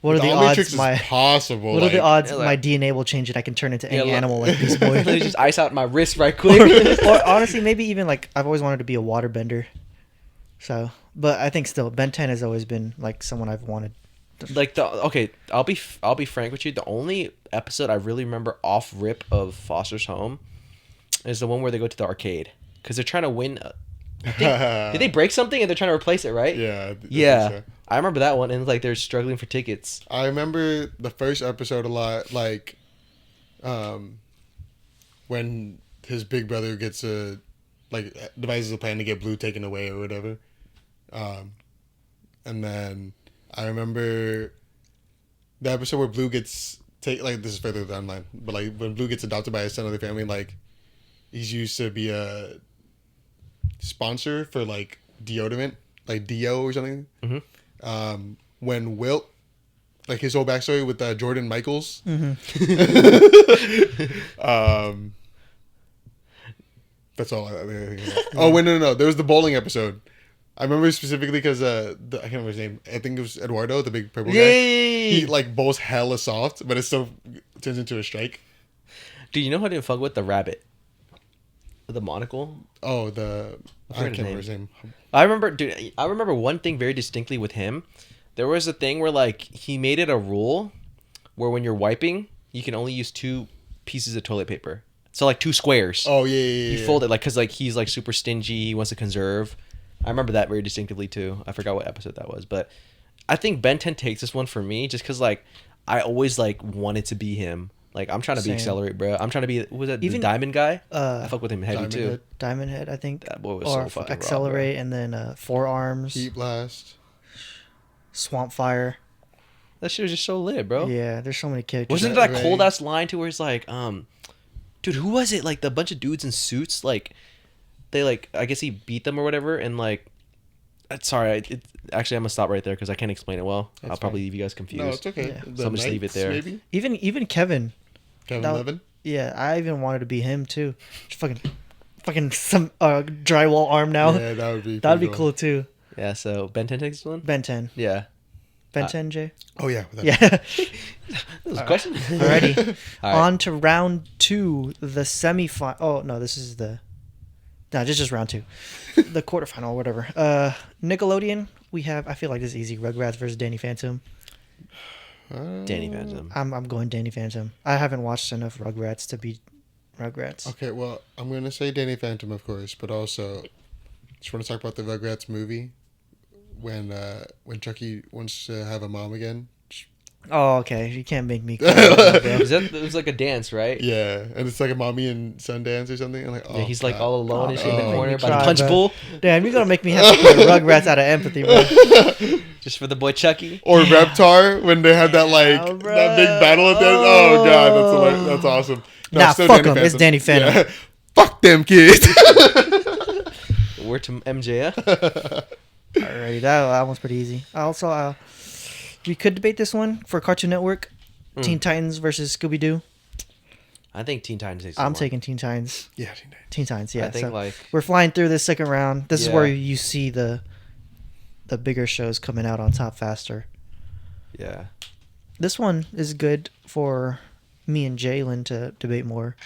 what are the Omnitrix odds is my possible? what are the like- odds Yeah, my like- DNA will change and I can turn into any Yeah, animal like Beast Boy? Let me just ice out my wrist right or, quick. or honestly, maybe even like I've always wanted to be a waterbender. So, but I think still Ben 10 has always been like someone I've wanted. Like I'll be frank with you. The only episode I really remember off rip of Foster's Home is the one where they go to the arcade because they're trying to win. Did they break something and they're trying to replace it, right? Yeah, I think Yeah, so. I remember that one, and like they're struggling for tickets. I remember the first episode a lot, like, when his big brother gets devises a plan to get Blue taken away or whatever, and then I remember the episode where Blue gets this is further down the line, but like when Blue gets adopted by his son of the family, like he's used to be a sponsor for like deodorant, like Dio or something. Mhm. When Wilt, like his whole backstory with Jordan Michaels. That's all I think about. Oh wait, no. There was the bowling episode. I remember specifically because I can't remember his name. I think it was Eduardo, the big purple guy. Yay! He like bowls hella soft, but it still turns into a strike. Dude, you know who I didn't fuck with? The rabbit. The monocle. Oh, I forget can't his remember his name. I remember one thing very distinctly with him. There was a thing where like he made it a rule where when you're wiping, you can only use 2 pieces of toilet paper. So like 2 squares. Oh yeah. You fold it like because like he's like super stingy. He wants to conserve. I remember that very distinctively too. I forgot what episode that was, but I think Ben 10 takes this one for me just because like I always like wanted to be him. Like I'm trying to be Same. Accelerate, bro. I'm trying to be what was that the Even, Diamond guy? I fuck with him heavy Diamond too. Head. Diamond Head, I think. That boy was or so fucking raw, Accelerate, and then Forearms, Heat Blast. Swamp Fire. That shit was just so lit, bro. Yeah, there's so many characters. Wasn't that that right? cold ass line too where he's like, dude, who was it? Like the bunch of dudes in suits, like they like I guess he beat them or whatever, and like, sorry, actually I'm gonna stop right there because I can't explain it well. That's I'll probably fine. leave you guys confused. No, it's okay. Yeah. The So I'm just leave it Knights, there. Maybe even Kevin. Kevin That- Levin. Yeah, I even wanted to be him too. Just fucking some drywall arm now. Yeah, that would be. That'd be pretty cool too. Yeah, so Ben 10 takes this one. Ben 10. Yeah, Ben 10, Jay. Oh yeah. Yeah. that was a question. Alrighty. All right. On to round 2, the semifinal. Oh no, this is the. No, just round 2, the quarterfinal, or whatever. Nickelodeon. We have. I feel like this is easy. Rugrats versus Danny Phantom. Danny Phantom. I'm going Danny Phantom. I haven't watched enough Rugrats to be Rugrats. Okay, well, I'm gonna say Danny Phantom, of course, but also just want to talk about the Rugrats movie when Chucky wants to have a mom again. Oh, okay. You can't make me cry right now, bro. Is that it was like a dance, right? Yeah, and it's like a mommy in Sundance or something. I'm like, oh, Yeah, he's like God. all alone and shit in the Oh. corner Make me by the cry, punch bro. bowl, Damn, you're gonna make me have to put Rugrats out of empathy, bro. just for the boy Chucky. Or Reptar when they have that Yeah, bro. that big battle at the end. Oh God, that's hilarious. That's awesome. No, Nah, still fuck 'em. It's Danny Phantom. Yeah. Fuck them kids. Word to MJF. Alrighty, that one's pretty easy. Also, we could debate this one for Cartoon Network. Teen Titans versus Scooby Doo. I think Teen Titans takes. I'm more. taking Teen Titans. Yeah, Teen Titans, yeah. I think So like we're flying through this second round. This is Yeah. where you see the bigger shows coming out on top faster. yeah. This one is good for me and Jalen to debate more.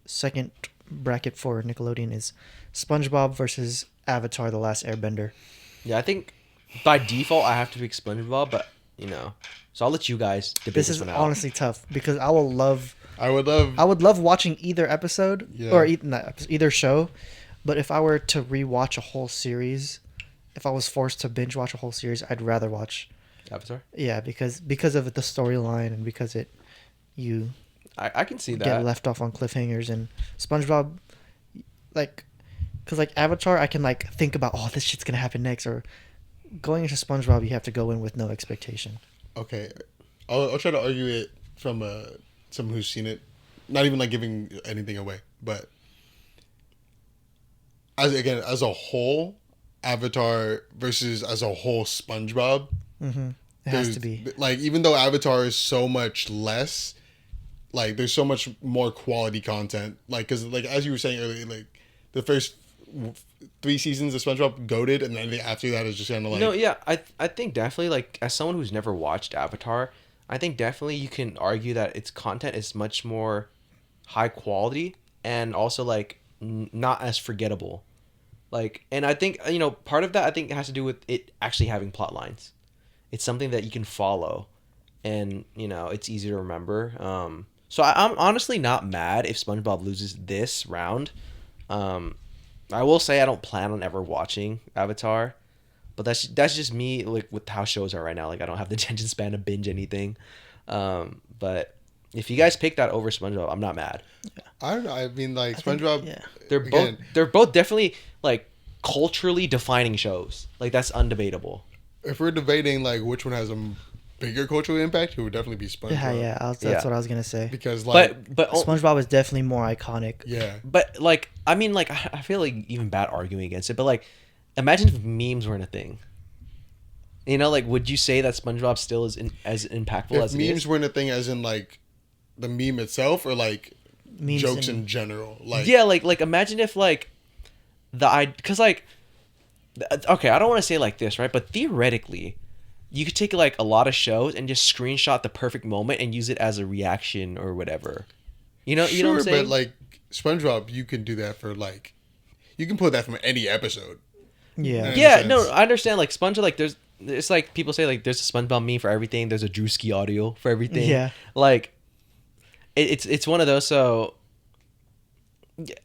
Second bracket for Nickelodeon is SpongeBob versus Avatar: The Last Airbender. Yeah, I think by default I have to pick SpongeBob, but so I'll let you guys debate This this is one out. honestly tough because I would love watching either episode Yeah. or either show, but if I were to rewatch a whole series, if I was forced to binge watch a whole series, I'd rather watch Avatar. because of the storyline and because you I can see get that. left off on cliffhangers. And SpongeBob, because Avatar, I can think about, oh, this shit's gonna happen next, or going into SpongeBob, you have to go in with no expectation. Okay, I'll try to argue it from someone who's seen it, not even giving anything away, but as a whole, Avatar versus as a whole SpongeBob. Mm-hmm. It has to be. Even though Avatar is so much less, there's so much more quality content. Because as you were saying earlier, the first 3 seasons of SpongeBob goated, and then after that is just kind of No, yeah, I think definitely as someone who's never watched Avatar, I think definitely you can argue that its content is much more high quality and also not as forgettable. And I think part of that I think has to do with it actually having plot lines. It's something that you can follow, and it's easy to remember. So I'm honestly not mad if SpongeBob loses this round. I will say I don't plan on ever watching Avatar, but that's just me with how shows are right now. I don't have the attention span to binge anything. But if you guys pick that over SpongeBob, I'm not mad. I don't know. I mean, SpongeBob. Yeah. They're both definitely culturally defining shows. That's undebatable. If we're debating which one has a bigger cultural impact, it would definitely be SpongeBob. Yeah. That's what I was gonna say. Because But SpongeBob is definitely more iconic. yeah. But I feel even bad arguing against it. But imagine if memes weren't a thing. Would you say that SpongeBob still is as impactful If as it is? memes weren't a thing, as in the meme itself, or Memes jokes and- in general. Yeah, imagine if because okay, I don't want to say this, right? But theoretically, you could take a lot of shows and just screenshot the perfect moment and use it as a reaction or whatever. You know what I'm saying? But SpongeBob, you can do that for you can pull that from any episode. Yeah. Yeah, sense. no, I understand. SpongeBob, there's it's people say there's a SpongeBob meme for everything. There's a Drewski audio for everything. Yeah. It's one of those. So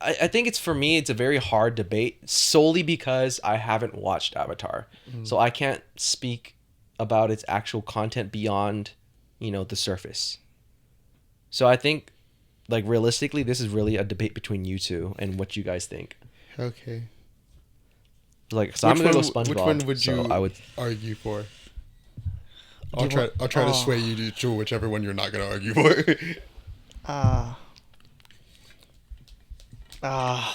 I think it's for me. It's a very hard debate solely because I haven't watched Avatar, so I can't speak about its actual content beyond the surface. So I think realistically, this is really a debate between you two and what you guys think. Okay. So I'm gonna go SpongeBob. Which one would you I would argue for? Do you I'll try to sway you to whichever one you're not going to argue for. I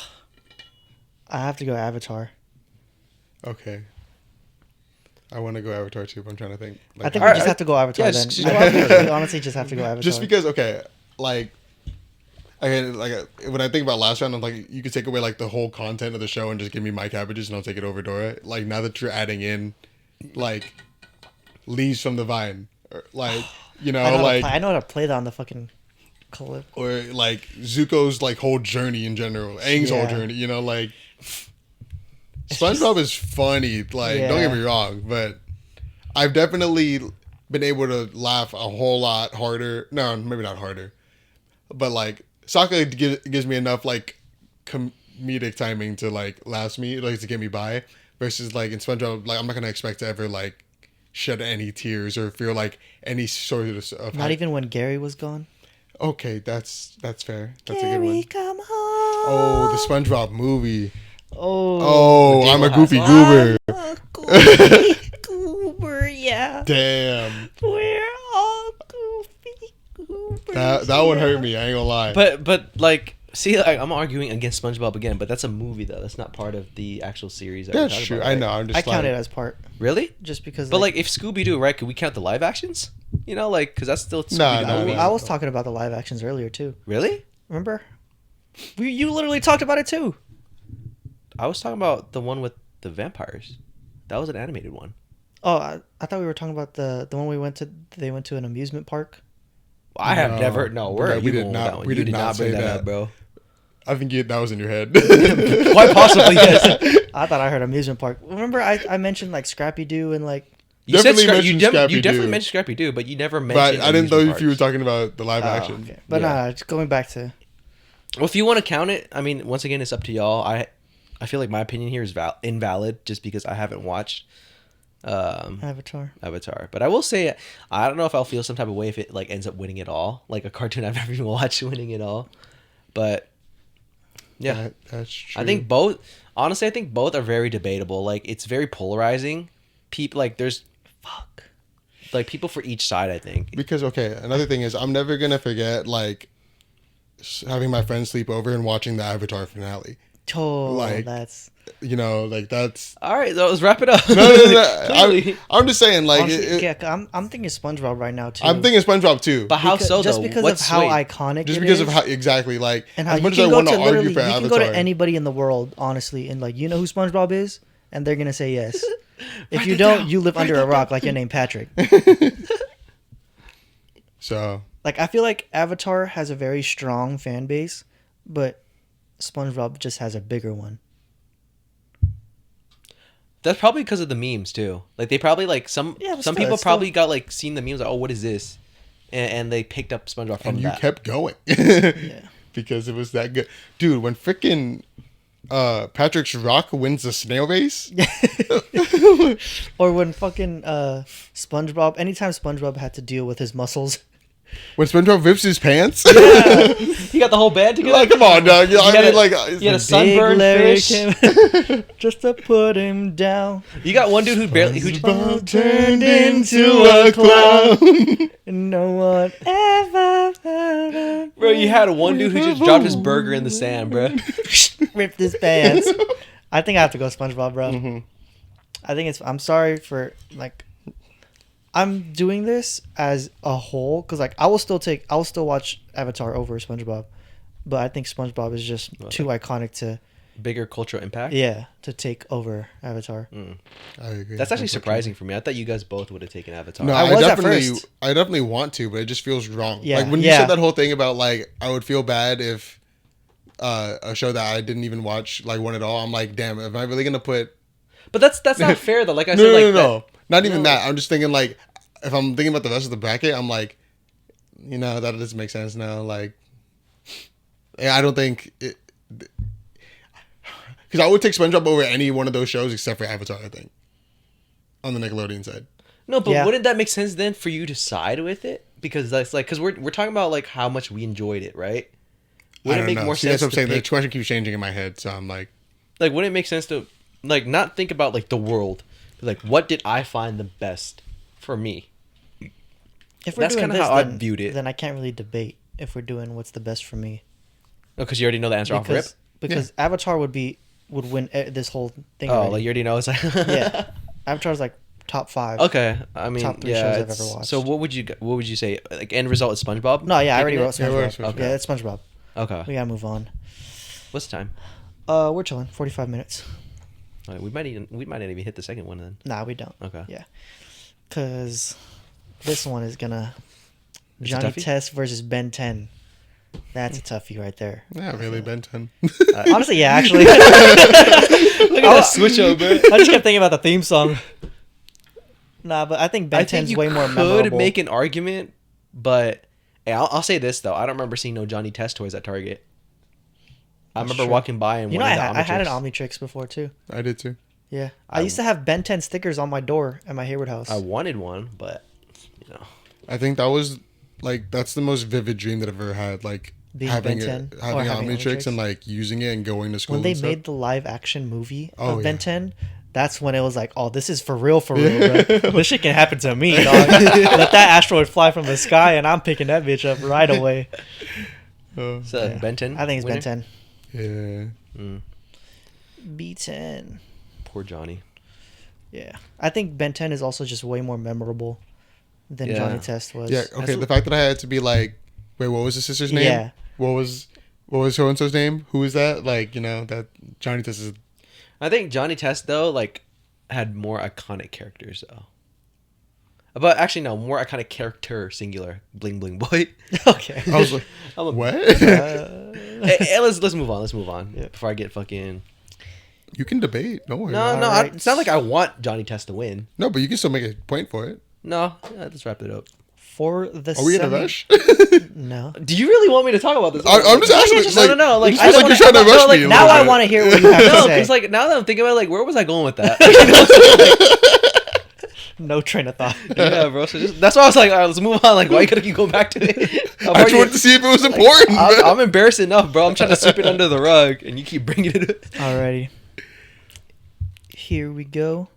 have to go Avatar. Okay. I want to go Avatar too, but I'm trying to think. I think All we right, just have to go Avatar yeah, then. just I think we honestly just have to go Avatar. just because, okay, again, when I think about last round, I'm you could take away the whole content of the show and just give me my cabbages and I'll take it over Dora. Now that you're adding in, leaves from the vine, or, I know how to play that on the fucking clip. or Zuko's whole journey in general, Aang's whole Yeah. journey. SpongeBob is funny. Don't get me wrong, but I've definitely been able to laugh a whole lot harder. No, maybe not harder, but Sokka gives me enough like comedic timing to like last me, like to get me by. Versus like in SpongeBob, like I'm not gonna expect to ever like shed any tears or feel like any sort of Not even when Gary was gone. Okay, that's fair. That's Gary, a good one. come home. Oh, the SpongeBob movie. Oh, Oh, I'm a goofy goober. I'm a goofy goober, yeah. Damn. We're all goofy goobers. That one hurt me. I ain't gonna lie. But like, see, like, I'm arguing against SpongeBob again, but that's a movie though. That's not part of the actual series. That we're That's talking true. about, I right? know. I'm just I count like, it as part, Really? just because. But like, if Scooby Doo, right? Could we count the live actions? You know, like, because that's still Scooby Doo. no, I was talking about the live actions earlier too. Really? Remember? You literally talked about it too. I was talking about the one with the vampires. That was an animated one. Oh, I thought we were talking about the one we went to. They went to an amusement park. I have No. never. No, No, where we you did going with not- that one? we You did not bring say that that. up, bro. I think that was in your head. Quite possibly, yes. I thought I heard amusement park. Remember, I mentioned like Scrappy Doo and like. You said Definitely you, mentioned you definitely Scrappy-Doo. mentioned Scrappy Doo, but you never But mentioned. I didn't know amusement if you were parks. talking about the live Oh, action. okay. But Yeah. nah, just going back to. Well, if you want to count it, I mean, once again, it's up to y'all. I feel like my opinion here is invalid just because I haven't watched Avatar. Avatar. But I will say, I don't know if I'll feel some type of way if it like ends up winning it all, like a cartoon I've never even watched winning it all. But yeah, That's true. I think both. Honestly, I think both are very debatable. Like it's very polarizing. People like there's like people for each side. I think. Because okay, another thing is I'm never gonna forget like having my friends sleep over and watching the Avatar finale. Oh, Like- that's. You know, like that's All right, let's wrap it up. no. Clearly. I'm just saying, like Honestly, I'm thinking SpongeBob right now too. I'm thinking SpongeBob too, But how Because- so just though? because What's of how swayed? iconic just it because of is, how exactly like and how as you much as I can go want to to argue literally for you can Avatar, go to anybody in the world honestly and like you know who SpongeBob is and they're gonna say yes. If Write you it don't, down. you live Write under it a rock down. like your name Patrick. So Like I feel like Avatar has a very strong fan base, but SpongeBob just has a bigger one. That's probably because of the memes too. Like they probably like some Yeah, but some still, people it's probably still- got like seen the memes like, oh, what is this, and they picked up SpongeBob from and you that. kept going Yeah. because it was that good, dude. When freaking Patrick's Rock wins the snail race, Or when fucking SpongeBob, anytime SpongeBob had to deal with his muscles. when SpongeBob rips his pants. He got the whole band together. Like, come on, dog. I had mean, a- like, he had a it's- sunburned Larry fish. came just to put him down. You got one dude who barely who SpongeBob turned into a clown. No one ever found a bro. You had one dude who just dropped his burger in the sand, bro. ripped his pants. I think I have to go SpongeBob, bro. Mm-hmm. I think it's. I'm sorry for like. I'm doing this as a whole because like I will still watch Avatar over SpongeBob, but I think SpongeBob is just too iconic to Bigger cultural impact. to take over Avatar. I agree. That's actually surprising for me. I thought you guys both would have taken Avatar. No, I I, was at definitely, first. I definitely want to, but it just feels wrong. Yeah, Like when you yeah. said that whole thing about like I would feel bad if a show that I didn't even watch like won it all. I'm like, damn, am I really gonna put? But that's not fair though. Like I No, said, no, like no. Not even No. that. I'm just thinking like if I'm thinking about the rest of the bracket, I'm like, you know, that doesn't make sense now. Like, yeah, I don't think it. Because I would take SpongeBob over any one of those shows except for Avatar. I think on the Nickelodeon side. No, but Yeah. wouldn't that make sense then for you to side with it? Because that's like, because we're talking about like how much we enjoyed it, right? I Would it don't make know. more See, sense that's what I'm to saying. pick, The question keeps changing in my head, so I'm like, like, wouldn't it make sense to like not think about like the world, like what did I find the best for me? If we're That's doing kinda this, how I then- viewed it. Then I can't really debate if we're doing what's the best for me Because you already know the answer off rip. because Avatar would win this whole thing. Oh, already. like you already know. It's like yeah, Avatar's like top 5. Okay, I mean, Top 3 yeah. shows I've it's- ever watched. So what would you say? Like end result is SpongeBob? No, yeah, I already Picking wrote it? Yeah, SpongeBob. we're SpongeBob. Yeah, it's SpongeBob. Okay. We gotta move on. What's the time? We're chilling. 45 minutes. All right, we might not even hit the second one then. Nah, we don't. Okay. Yeah, because this one is gonna It's a Johnny toughie? Test versus Ben 10. That's a toughie right there. yeah, really, Ben 10. Honestly, yeah, actually. Look at that switch over. I just kept thinking about the theme song. Nah, but I think Ben I think 10's you way more could memorable. make an argument, but Hey, I'll say this though. I don't remember seeing no Johnny Test toys at Target. I That's remember true. walking by and You know, wanting I had an Omnitrix. Omnitrix before too. I did too. Yeah, I used to have Ben 10 stickers on my door at my Hayward house. I wanted one, but you know. I think that was like that's the most vivid dream that I've ever had. Like Being having Ben 10 or having having Omnitrix Omnitrix. and like using it and going to school. When they and stuff. made the live action movie Oh, of Ben yeah. 10, that's when it was like, oh, this is for real, bro. This shit can happen to me, dog. Let that asteroid fly from the sky, and I'm picking that bitch up right away. So Yeah. Ben 10. I think it's winner? Ben 10. Yeah. B10. Poor Johnny. Yeah, I think Ben 10 is also just way more memorable than Yeah. Johnny Test was. Yeah. Okay. The fact that I had to be like, wait, what was the sister's name? Yeah. What was so and so's name? Who is that? Like, you know, that Johnny Test is. I think Johnny Test though, like, had more iconic characters though. But actually, no, more iconic character singular. Bling Bling Boy. Okay. I was like, I'm a, what? hey, let's move on. Let's move on Yeah. before I get fucking. You can debate. Don't worry. No, no, Alright. it's not like I want Johnny Test to win. No, but you can still make a point for it. No, yeah, let's wrap it up. For the Are we in a semi- rush? No. Do you really want me to talk about this? I'm just asking. just- no, no, like, it just I feels don't like wanna- you're trying to no, rush like, me. a Now little I bit. want to hear what you have to No, say. because like now that I'm thinking about it, like where was I going with that? No train of thought. Yeah, bro. So that's why I was like, all right, let's move on. Like, why you gotta keep going back to it? I just wanted to see if it was important. I'm embarrassed enough, bro. I'm trying to sweep it under the rug, and you keep bringing it up. Alrighty. Here we go.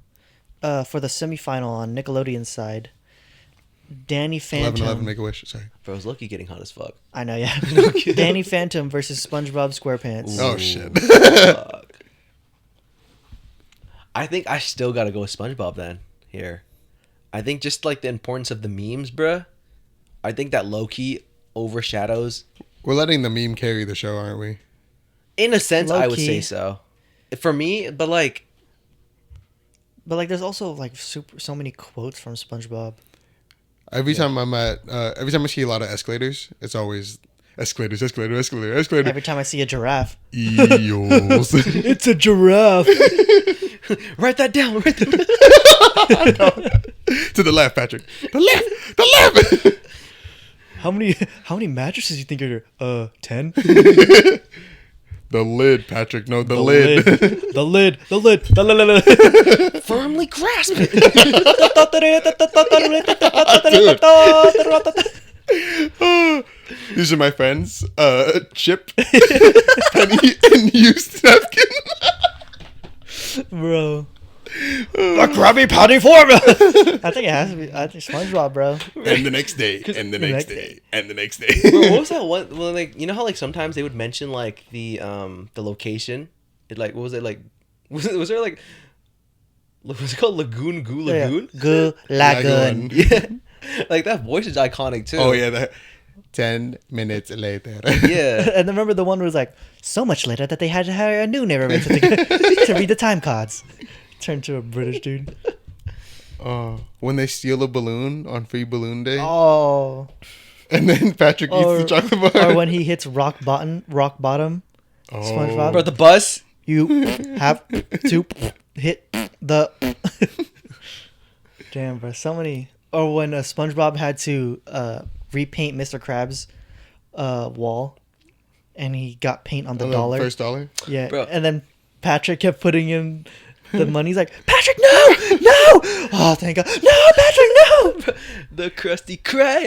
For the semifinal on Nickelodeon's side, Danny Phantom. 11 Make a Wish. Sorry. Bro, it's Loki getting hot as fuck. I know, yeah. Danny Phantom versus SpongeBob SquarePants. Oh, shit. Fuck. I think I still gotta go with SpongeBob then. Here, I think just like the importance of the memes, bruh. I think that Loki overshadows. We're letting the meme carry the show, aren't we? In a sense, I would Low-key. say so. For me, but like. But like, there's also like so many quotes from SpongeBob. Every time every time I see a lot of escalators, it's always escalators. Every time I see a giraffe, Eels. it's a giraffe. Write that down. Write that To the left, Patrick. The left. How many mattresses you think are 10? The lid, Patrick. No, the lid. The lid. Firmly grasp it. These are my friends. Chip, Penny, and used napkin. Bro. The Krabby Patty formula. I think it has to be. I think SpongeBob, bro. And the next day, and the next next day, and the next day. Bro, what was that one? Well, like, you know how like sometimes they would mention like the location. It like what was it like? Was there like? Was it called Lagoon Goo Lagoon? Goo Lagoon. Yeah, like that voice is iconic too. Oh yeah, that 10 minutes later. Yeah. And remember the one was like so much later that they had to hire a new narrator to read the time cards. Turned to a British dude. When they steal a balloon on Free Balloon Day, Oh. and then Patrick eats the chocolate bar. Or when he hits rock bottom, SpongeBob. Bro, the bus. You have to hit the. Damn, bro, so many. Or when SpongeBob had to repaint Mr. Krabs' wall, and he got paint on the dollar. First dollar. Yeah, Bro. and then Patrick kept putting in the money. He's like, Patrick, no! Oh, thank God. No, Patrick, no! The Krusty Krab.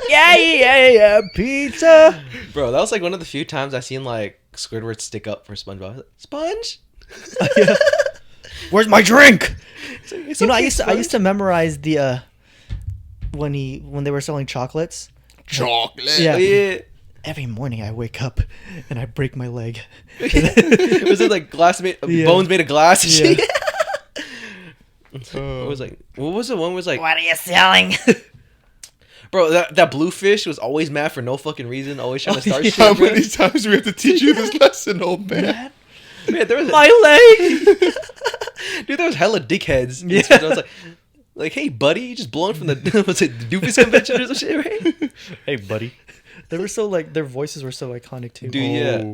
Yeah, pizza. Bro, that was like one of the few times I seen like Squidward stick up for SpongeBob. Sponge. Where's my drink? It's You know, I okay, used to memorize the when they were selling chocolates. Chocolate. Yeah. Oh, yeah. Every morning I wake up and I break my leg. Was it like Yeah. bones made of glass? And Yeah. shit? What was like? What was the one? Was like, What are you selling? bro, that blue fish was always mad for no fucking reason, always trying to start yeah. shit. How bro. many times do we have to teach you this lesson, old man? Man, there was My leg. dude, there was hella dickheads. Yeah. I was like, hey, buddy, you just blown from the was it the Doofus convention or some shit, right? Hey, buddy. They were so like their voices were so iconic too. Dude, yeah.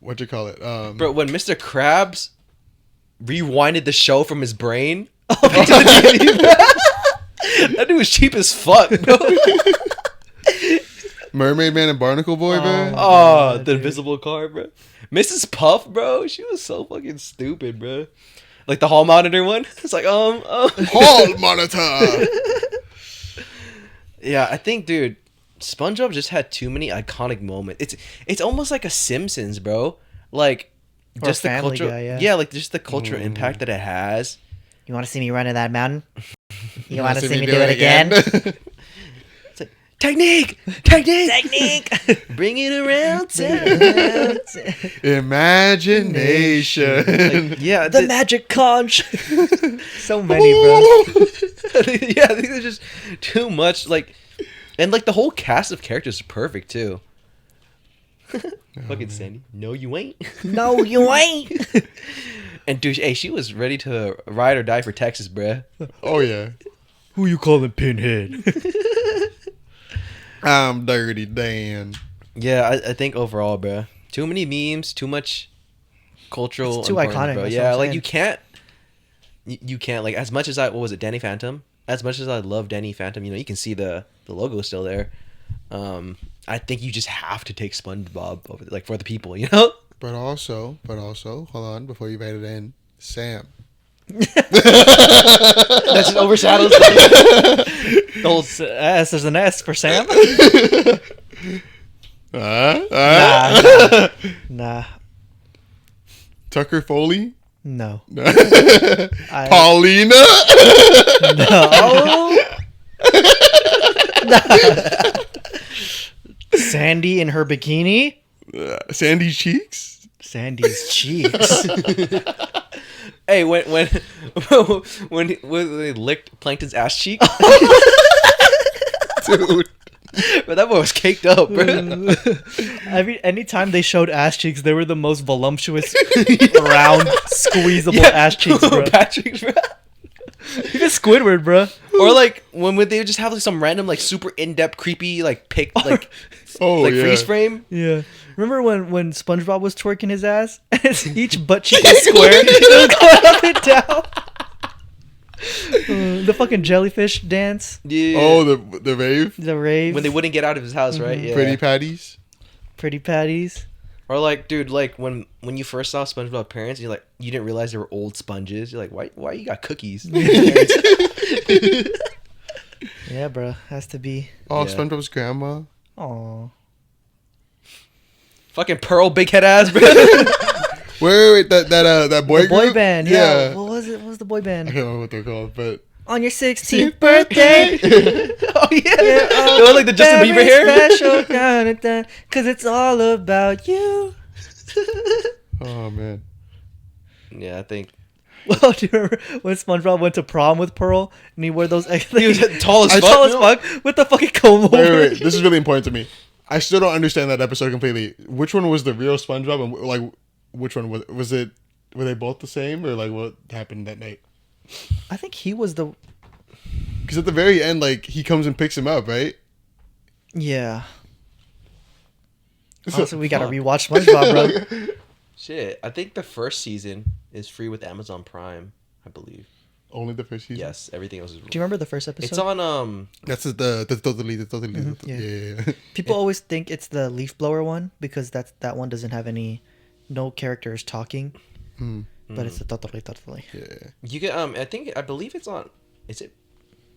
What you call it? Bro, when Mr. Krabs rewinded the show from his brain, Oh, that dude was cheap as fuck, bro. Mermaid Man and Barnacle Boy, bro. Oh, Yeah, the dude. invisible car, bro. Mrs. Puff, bro. She was so fucking stupid, bro. Like the hall monitor one. It's like, Hall monitor. Yeah, I think, dude, SpongeBob just had too many iconic moments. It's almost like a Simpsons, bro. Like Or just the Family cultural, Guy, yeah. yeah, like just the cultural impact that it has. You want to see me run to that mountain? You wanna want to see me do it again? It's like technique, technique, Technique. bring it around town. Imagination. Like, yeah, The magic conch. So many, bro. yeah, I think there's just too much. Like, and like the whole cast of characters is perfect too. Fucking Sandy. No, you ain't. No, you ain't. And dude, hey, she was ready to ride or die for Texas, bruh. Oh yeah. Who you calling Pinhead? I'm Dirty Dan. Yeah, I think overall, bruh, too many memes, too much cultural. It's too importance, iconic, bro. that's Yeah, what I'm like saying. you can't like as much as what was it, Danny Phantom? As much as I love Danny Phantom, you can see the logo still there. I think you just have to take SpongeBob over, like for the people, But also, hold on, before you write it in, Sam. That just overshadows the whole. S. There's an S for Sam. Nah. Nah. Tucker Foley. No. Paulina. No. Sandy in her bikini. Sandy Cheeks. Sandy's cheeks. Hey, when they licked Plankton's ass cheek, Dude. but that boy was caked up, bro. Anytime they showed ass cheeks, they were the most voluptuous, round, squeezable ass cheeks, bro. Patrick, bro. Even Squidward, bro. Or like when would they would just have like some random like super in depth creepy like pic like Oh like yeah. freeze frame. Yeah. Remember when SpongeBob was twerking his ass? Each butt cheek was square. It was going up and down. The fucking jellyfish dance. Yeah. Oh, the rave. The rave. when they wouldn't get out of his house, right? Yeah. Pretty patties. Pretty patties. Or like, dude, like when you first saw SpongeBob parents, you didn't realize they were old sponges. You're like, why you got cookies? Yeah, bro. Has to be. Oh, Yeah. SpongeBob's grandma. Aw. Fucking Pearl big head ass, bro. Wait, that boy The boy group? band. Yeah. What was it? What was the boy I band? can't remember what they're called, but On your 16th birthday. Oh yeah. They were like the Justin Bieber hair. Special kind of time, 'cause it's all about you. oh man. Yeah, I think Well, do you remember when SpongeBob went to prom with Pearl and he wore those? he was tall as fuck. tall as fuck with the fucking comb over. Wait. This is really important to me. I still don't understand that episode completely. Which one was the real SpongeBob, and like, which one was it? Were they both the same, or like what happened that night? I think he was the. Because at the very end, like he comes and picks him up, right? Yeah. Honestly, we gotta rewatch SpongeBob, bro. Shit, I think the first season is free with Amazon Prime, I believe. Only the first season. Yes, everything else is. Do you remember the first episode? It's on That's the totally yeah. yeah. People always think it's the leaf blower one because that one doesn't have no characters talking, but it's the totally. Yeah. You get I believe it's on. Is it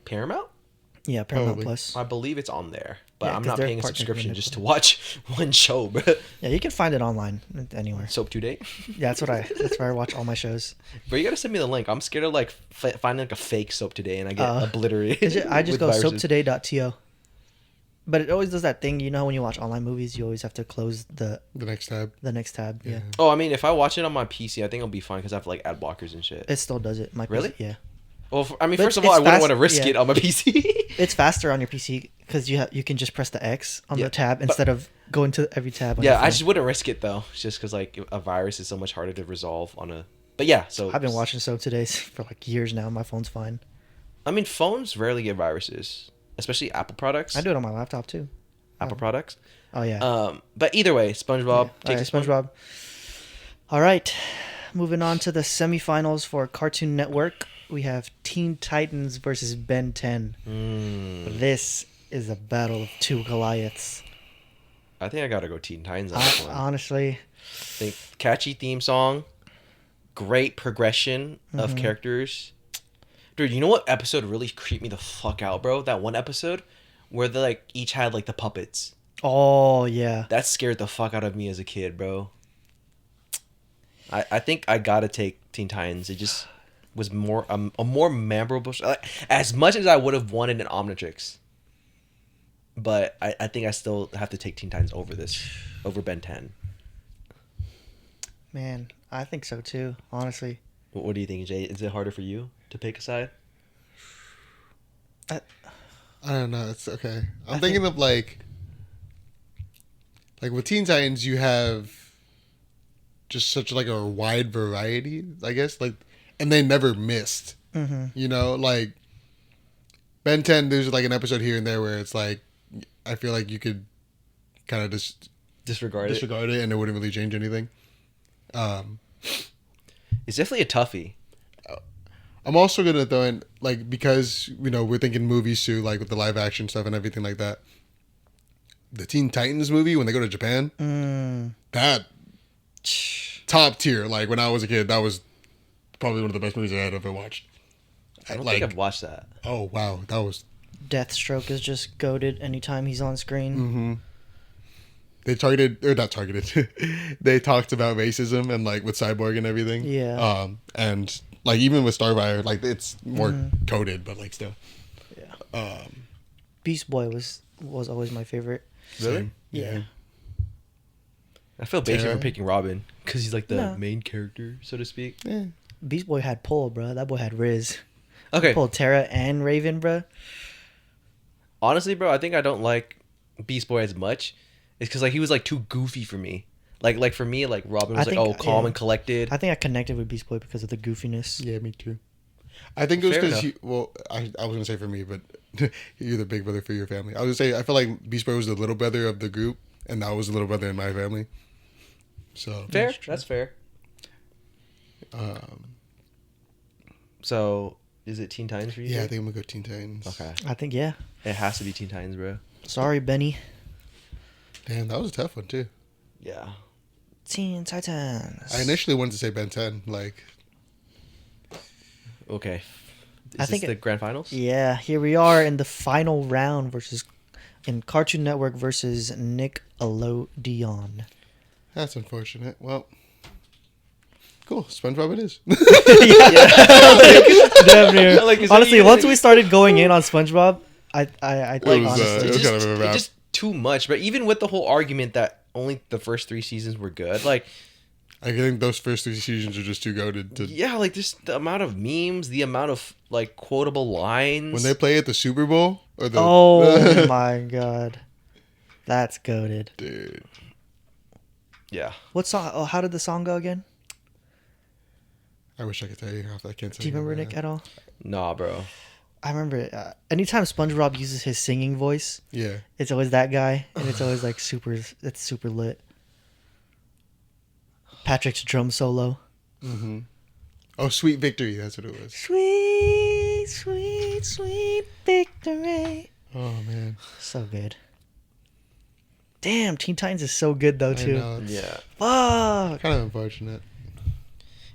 Paramount? Yeah, Paramount Probably. Plus. I believe it's on there, but Yeah, I'm 'cause not they're paying a partners with subscription just Netflix. to watch one show, bro. Yeah, you can find it online anywhere. Soap Today. Yeah, that's where I watch all my shows. But you gotta send me the link. I'm scared of like finding like a fake Soap Today and I get obliterated. I just with go viruses. soaptoday.to. But it always does that thing, when you watch online movies, you always have to close the The next tab. next tab. Yeah. Oh, I mean, if I watch it on my PC, I think it'll be fine because I have like ad blockers and shit. It still does it. My Really? PC, yeah. Well, I mean, But first of all, I it's wouldn't fast- want to risk yeah. it on my PC. It's faster on your PC because you can just press the X on Yeah, the tab but- instead of going to every tab. On Yeah, your I phone. just wouldn't risk it though, just because like a virus is so much harder to resolve on a. But yeah, so I've been watching Soap Today's for like years now. My phone's fine. I mean, phones rarely get viruses, especially Apple products. I do it on my laptop too. Apple products. Oh yeah. But either way, SpongeBob All right, takes his SpongeBob. All right, moving on to the semifinals for Cartoon Network. We have Teen Titans versus Ben 10. This is a battle of two Goliaths. I think I gotta go Teen Titans on this one. Honestly, Think catchy theme song, great progression of characters. Dude, you know what episode really creeped me the fuck out, bro? That one episode where they like each had like the puppets. oh yeah, That scared the fuck out of me as a kid, bro. I think I gotta take Teen Titans. It just was more a more memorable like, as much as I would have wanted an Omnitrix. But I think I still have to take Teen Titans over Ben 10. man, I think so too. Honestly, What do you think, Jay? Is it harder for you to pick a side? I don't know. It's okay. I'm I thinking think- of like with Teen Titans, you have just such like a wide variety, I guess. Like, and they never missed. mm-hmm. You know, like Ben 10. There's like an episode here and there where it's like I feel like you could kind of just Disregard it. disregard it and it wouldn't really change anything. It's definitely a toughie. I'm also gonna throw in like because we're thinking movies too, like with the live action stuff and everything like that. The Teen Titans movie when they go to Japan, that top tier. Like when I was a kid, that was probably one of the best movies I had ever watched. I don't like, think I've watched that. oh wow, that was. Deathstroke is just goated anytime he's on screen. Mm-hmm. They targeted or not targeted. They talked about racism and like with Cyborg and everything. Yeah. And like even with Starfire, like it's more coded, but like still. Yeah. Beast Boy was always my favorite. Really? Same. Yeah. I feel basic Tara? for picking Robin because he's like the No. main character, so to speak. Yeah. Beast Boy had pull, bro. That boy had Riz. Okay. Pulled Terra and Raven, bro. Honestly, bro, I think I don't like Beast Boy as much. It's because like he was like too goofy for me. Like for me, like Robin was I like think, calm yeah. and collected. I think I connected with Beast Boy because of the goofiness. Yeah, me too. I think it was Fair because enough. I was gonna say for me, but you're the big brother for your family. I was gonna say I feel like Beast Boy was the little brother of the group, and I was the little brother in my family. So Fair. That's fair. Um, So is it Teen Titans for you? yeah, I Jay? think I'm gonna go Teen Titans. Okay. I think, yeah. It has to be Teen Titans, bro. Sorry, Benny. Damn, that was a tough one too. Yeah. Teen Titans. I initially wanted to say Ben 10, like. Okay. I Is think this the grand finals? Yeah, here we are in the final round in Cartoon Network versus Nickelodeon. That's unfortunate. Well, cool. SpongeBob it is. Damn near. Like, is that Honestly, you once think- we started going in on SpongeBob, I It think was, honestly, it was It's kind of a wrap. just too much. But even with the whole argument that only the first 3 seasons were good, like, I think those first 3 seasons are just too goated to. yeah, like just the amount of memes, the amount of like quotable lines. When they play at the Super Bowl or the. oh my god, that's goaded. Dude. yeah, What song? Oh, how did the song go again? I wish I could tell you. I can't tell Do you remember right Nick now. at all? nah, bro. I remember anytime SpongeBob uses his singing voice, Yeah. it's always that guy, and it's always like super. It's super lit. Patrick's drum solo. Mm-hmm. Oh, Sweet Victory. That's what it was. Sweet, sweet, sweet victory. Oh, man. So good. Damn, Teen Titans is so good though I too. know. It's Yeah, Fuck. kind of unfortunate.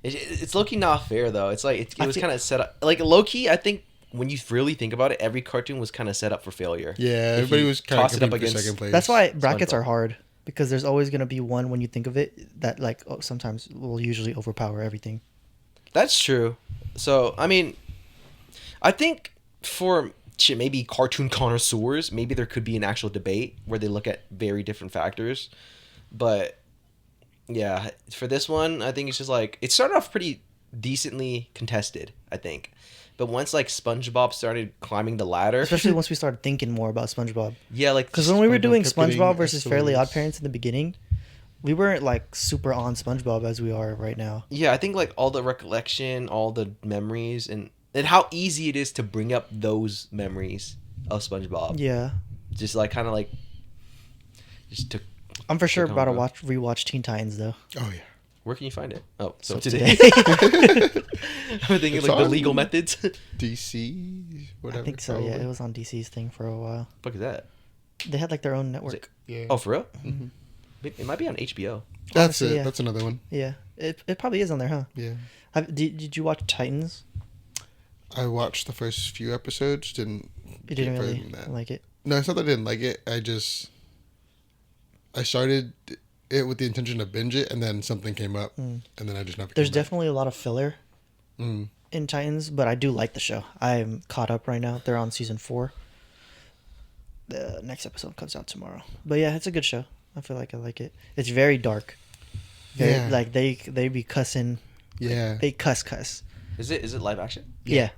it's low key not fair though. It's like it I was feel- kind of set up. Like low key, I think when you really think about it, every cartoon was kind of set up for failure. Yeah, If everybody you was kind of toss it up competing for against- second place. That's why brackets SpongeBob. are hard because there's always gonna be one when you think of it that like sometimes will usually overpower everything. That's true. So I mean, I think for maybe cartoon connoisseurs, maybe there could be an actual debate where they look at very different factors. But yeah, for this one, I think it's just like it started off pretty decently contested, I think. But once like SpongeBob started climbing the ladder, Especially once we started thinking more about SpongeBob. yeah, like Because when we were SpongeBob doing kept getting SpongeBob versus Fairly excellence. Odd Parents in the beginning, we weren't like super on SpongeBob as we are right now. yeah, I think like all the recollection, all the memories, and how easy it is to bring up those memories of SpongeBob. Yeah, Just like kind of like just took. I'm for sure Took about to on, bro. rewatch Teen Titans though. Oh, yeah. Where can you find it? Oh, so, So today. I'm thinking It's like the on- legal methods. DC, whatever. I think so. probably. Yeah, it was on DC's thing for a while. Fuck is that? They had like their own Is network. it? Yeah. Oh, for real? Mhm. It might be on HBO. That's Honestly, it. yeah. That's another one. Yeah, it probably is on there, huh? Yeah. Did you watch Titans? I watched the first few episodes. Didn't. You didn't get further really than that. like it. No, it's not that I didn't like it. I started it with the intention to binge it, and then something came up, and then I just never. There's came back. definitely a lot of filler Mm. in Titans, but I do like the show. I'm caught up right now. They're on season 4. The next episode comes out tomorrow. But yeah, it's a good show. I feel like I like it. It's very dark. Yeah. Like they be cussing. Yeah. They cuss. Is it live action? Yeah.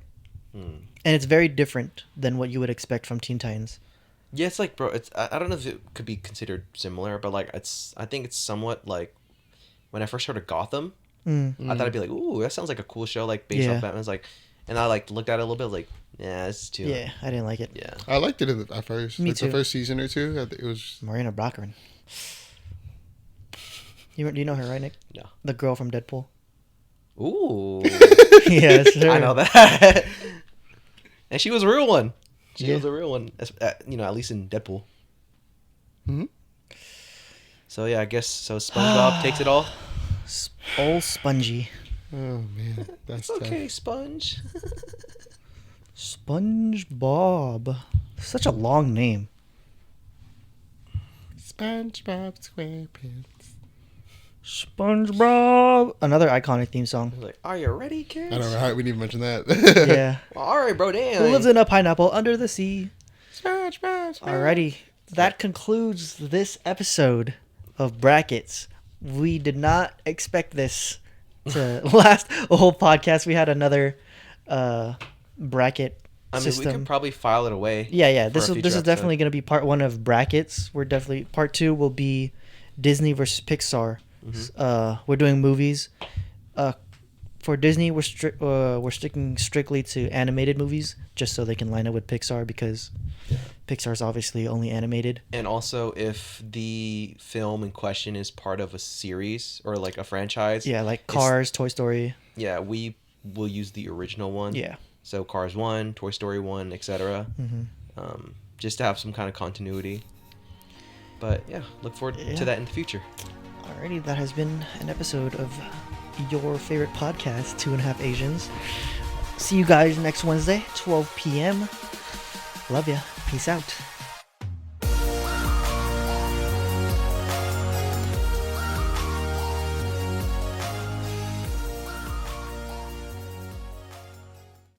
Hmm. And it's very different than what you would expect from Teen Titans. Yeah, it's like, bro. I don't know if it could be considered similar, but like I think it's somewhat like when I first heard of Gotham. Mm. I thought I'd be like, ooh, that sounds like a cool show, like based Yeah. off Batman's like, and I like looked at it a little bit, like, yeah, it's too. Yeah, I didn't like it. Yeah. I liked it at first. Me Like, too. The first season or two, it was. Marina Baccarin. Do you know her, right, Nick? No. The girl from Deadpool. Ooh. Yes, her. I know that. And she was a real one. She Yeah. was a real one. At least in Deadpool. Hmm. So yeah, I guess so. SpongeBob takes it all. Old Spongy. Oh man, that's Okay, Sponge. SpongeBob. Such a long name. tough. SpongeBob SquarePants. SpongeBob. Another iconic theme song. Like, are you ready, kids? I don't know how we didn't even mention that. Yeah. Well, all right, bro. Damn. Who lives in a pineapple under the sea? SpongeBob. Alrighty. That concludes this episode of Brackets. We did not expect this to last a whole podcast. We had another bracket I mean, system. we could probably file it away. Yeah. for This a is future this is episode. definitely going to be part 1 of Brackets. We're definitely part 2 will be Disney versus Pixar. We're doing movies. For Disney, we're sticking strictly to animated movies, just so they can line up with Pixar, because Pixar's obviously only animated. And also, if the film in question is part of a series or like a franchise, Yeah, like Cars, Toy Story. yeah, we will use the original one. Yeah. So Cars 1, Toy Story 1, etc. Just to have some kind of continuity. But yeah, look forward Yeah. to that in the future. Alrighty, that has been an episode of your favorite podcast, 2.5 Asians. See you guys next Wednesday, 12 p.m. Love ya. Peace out.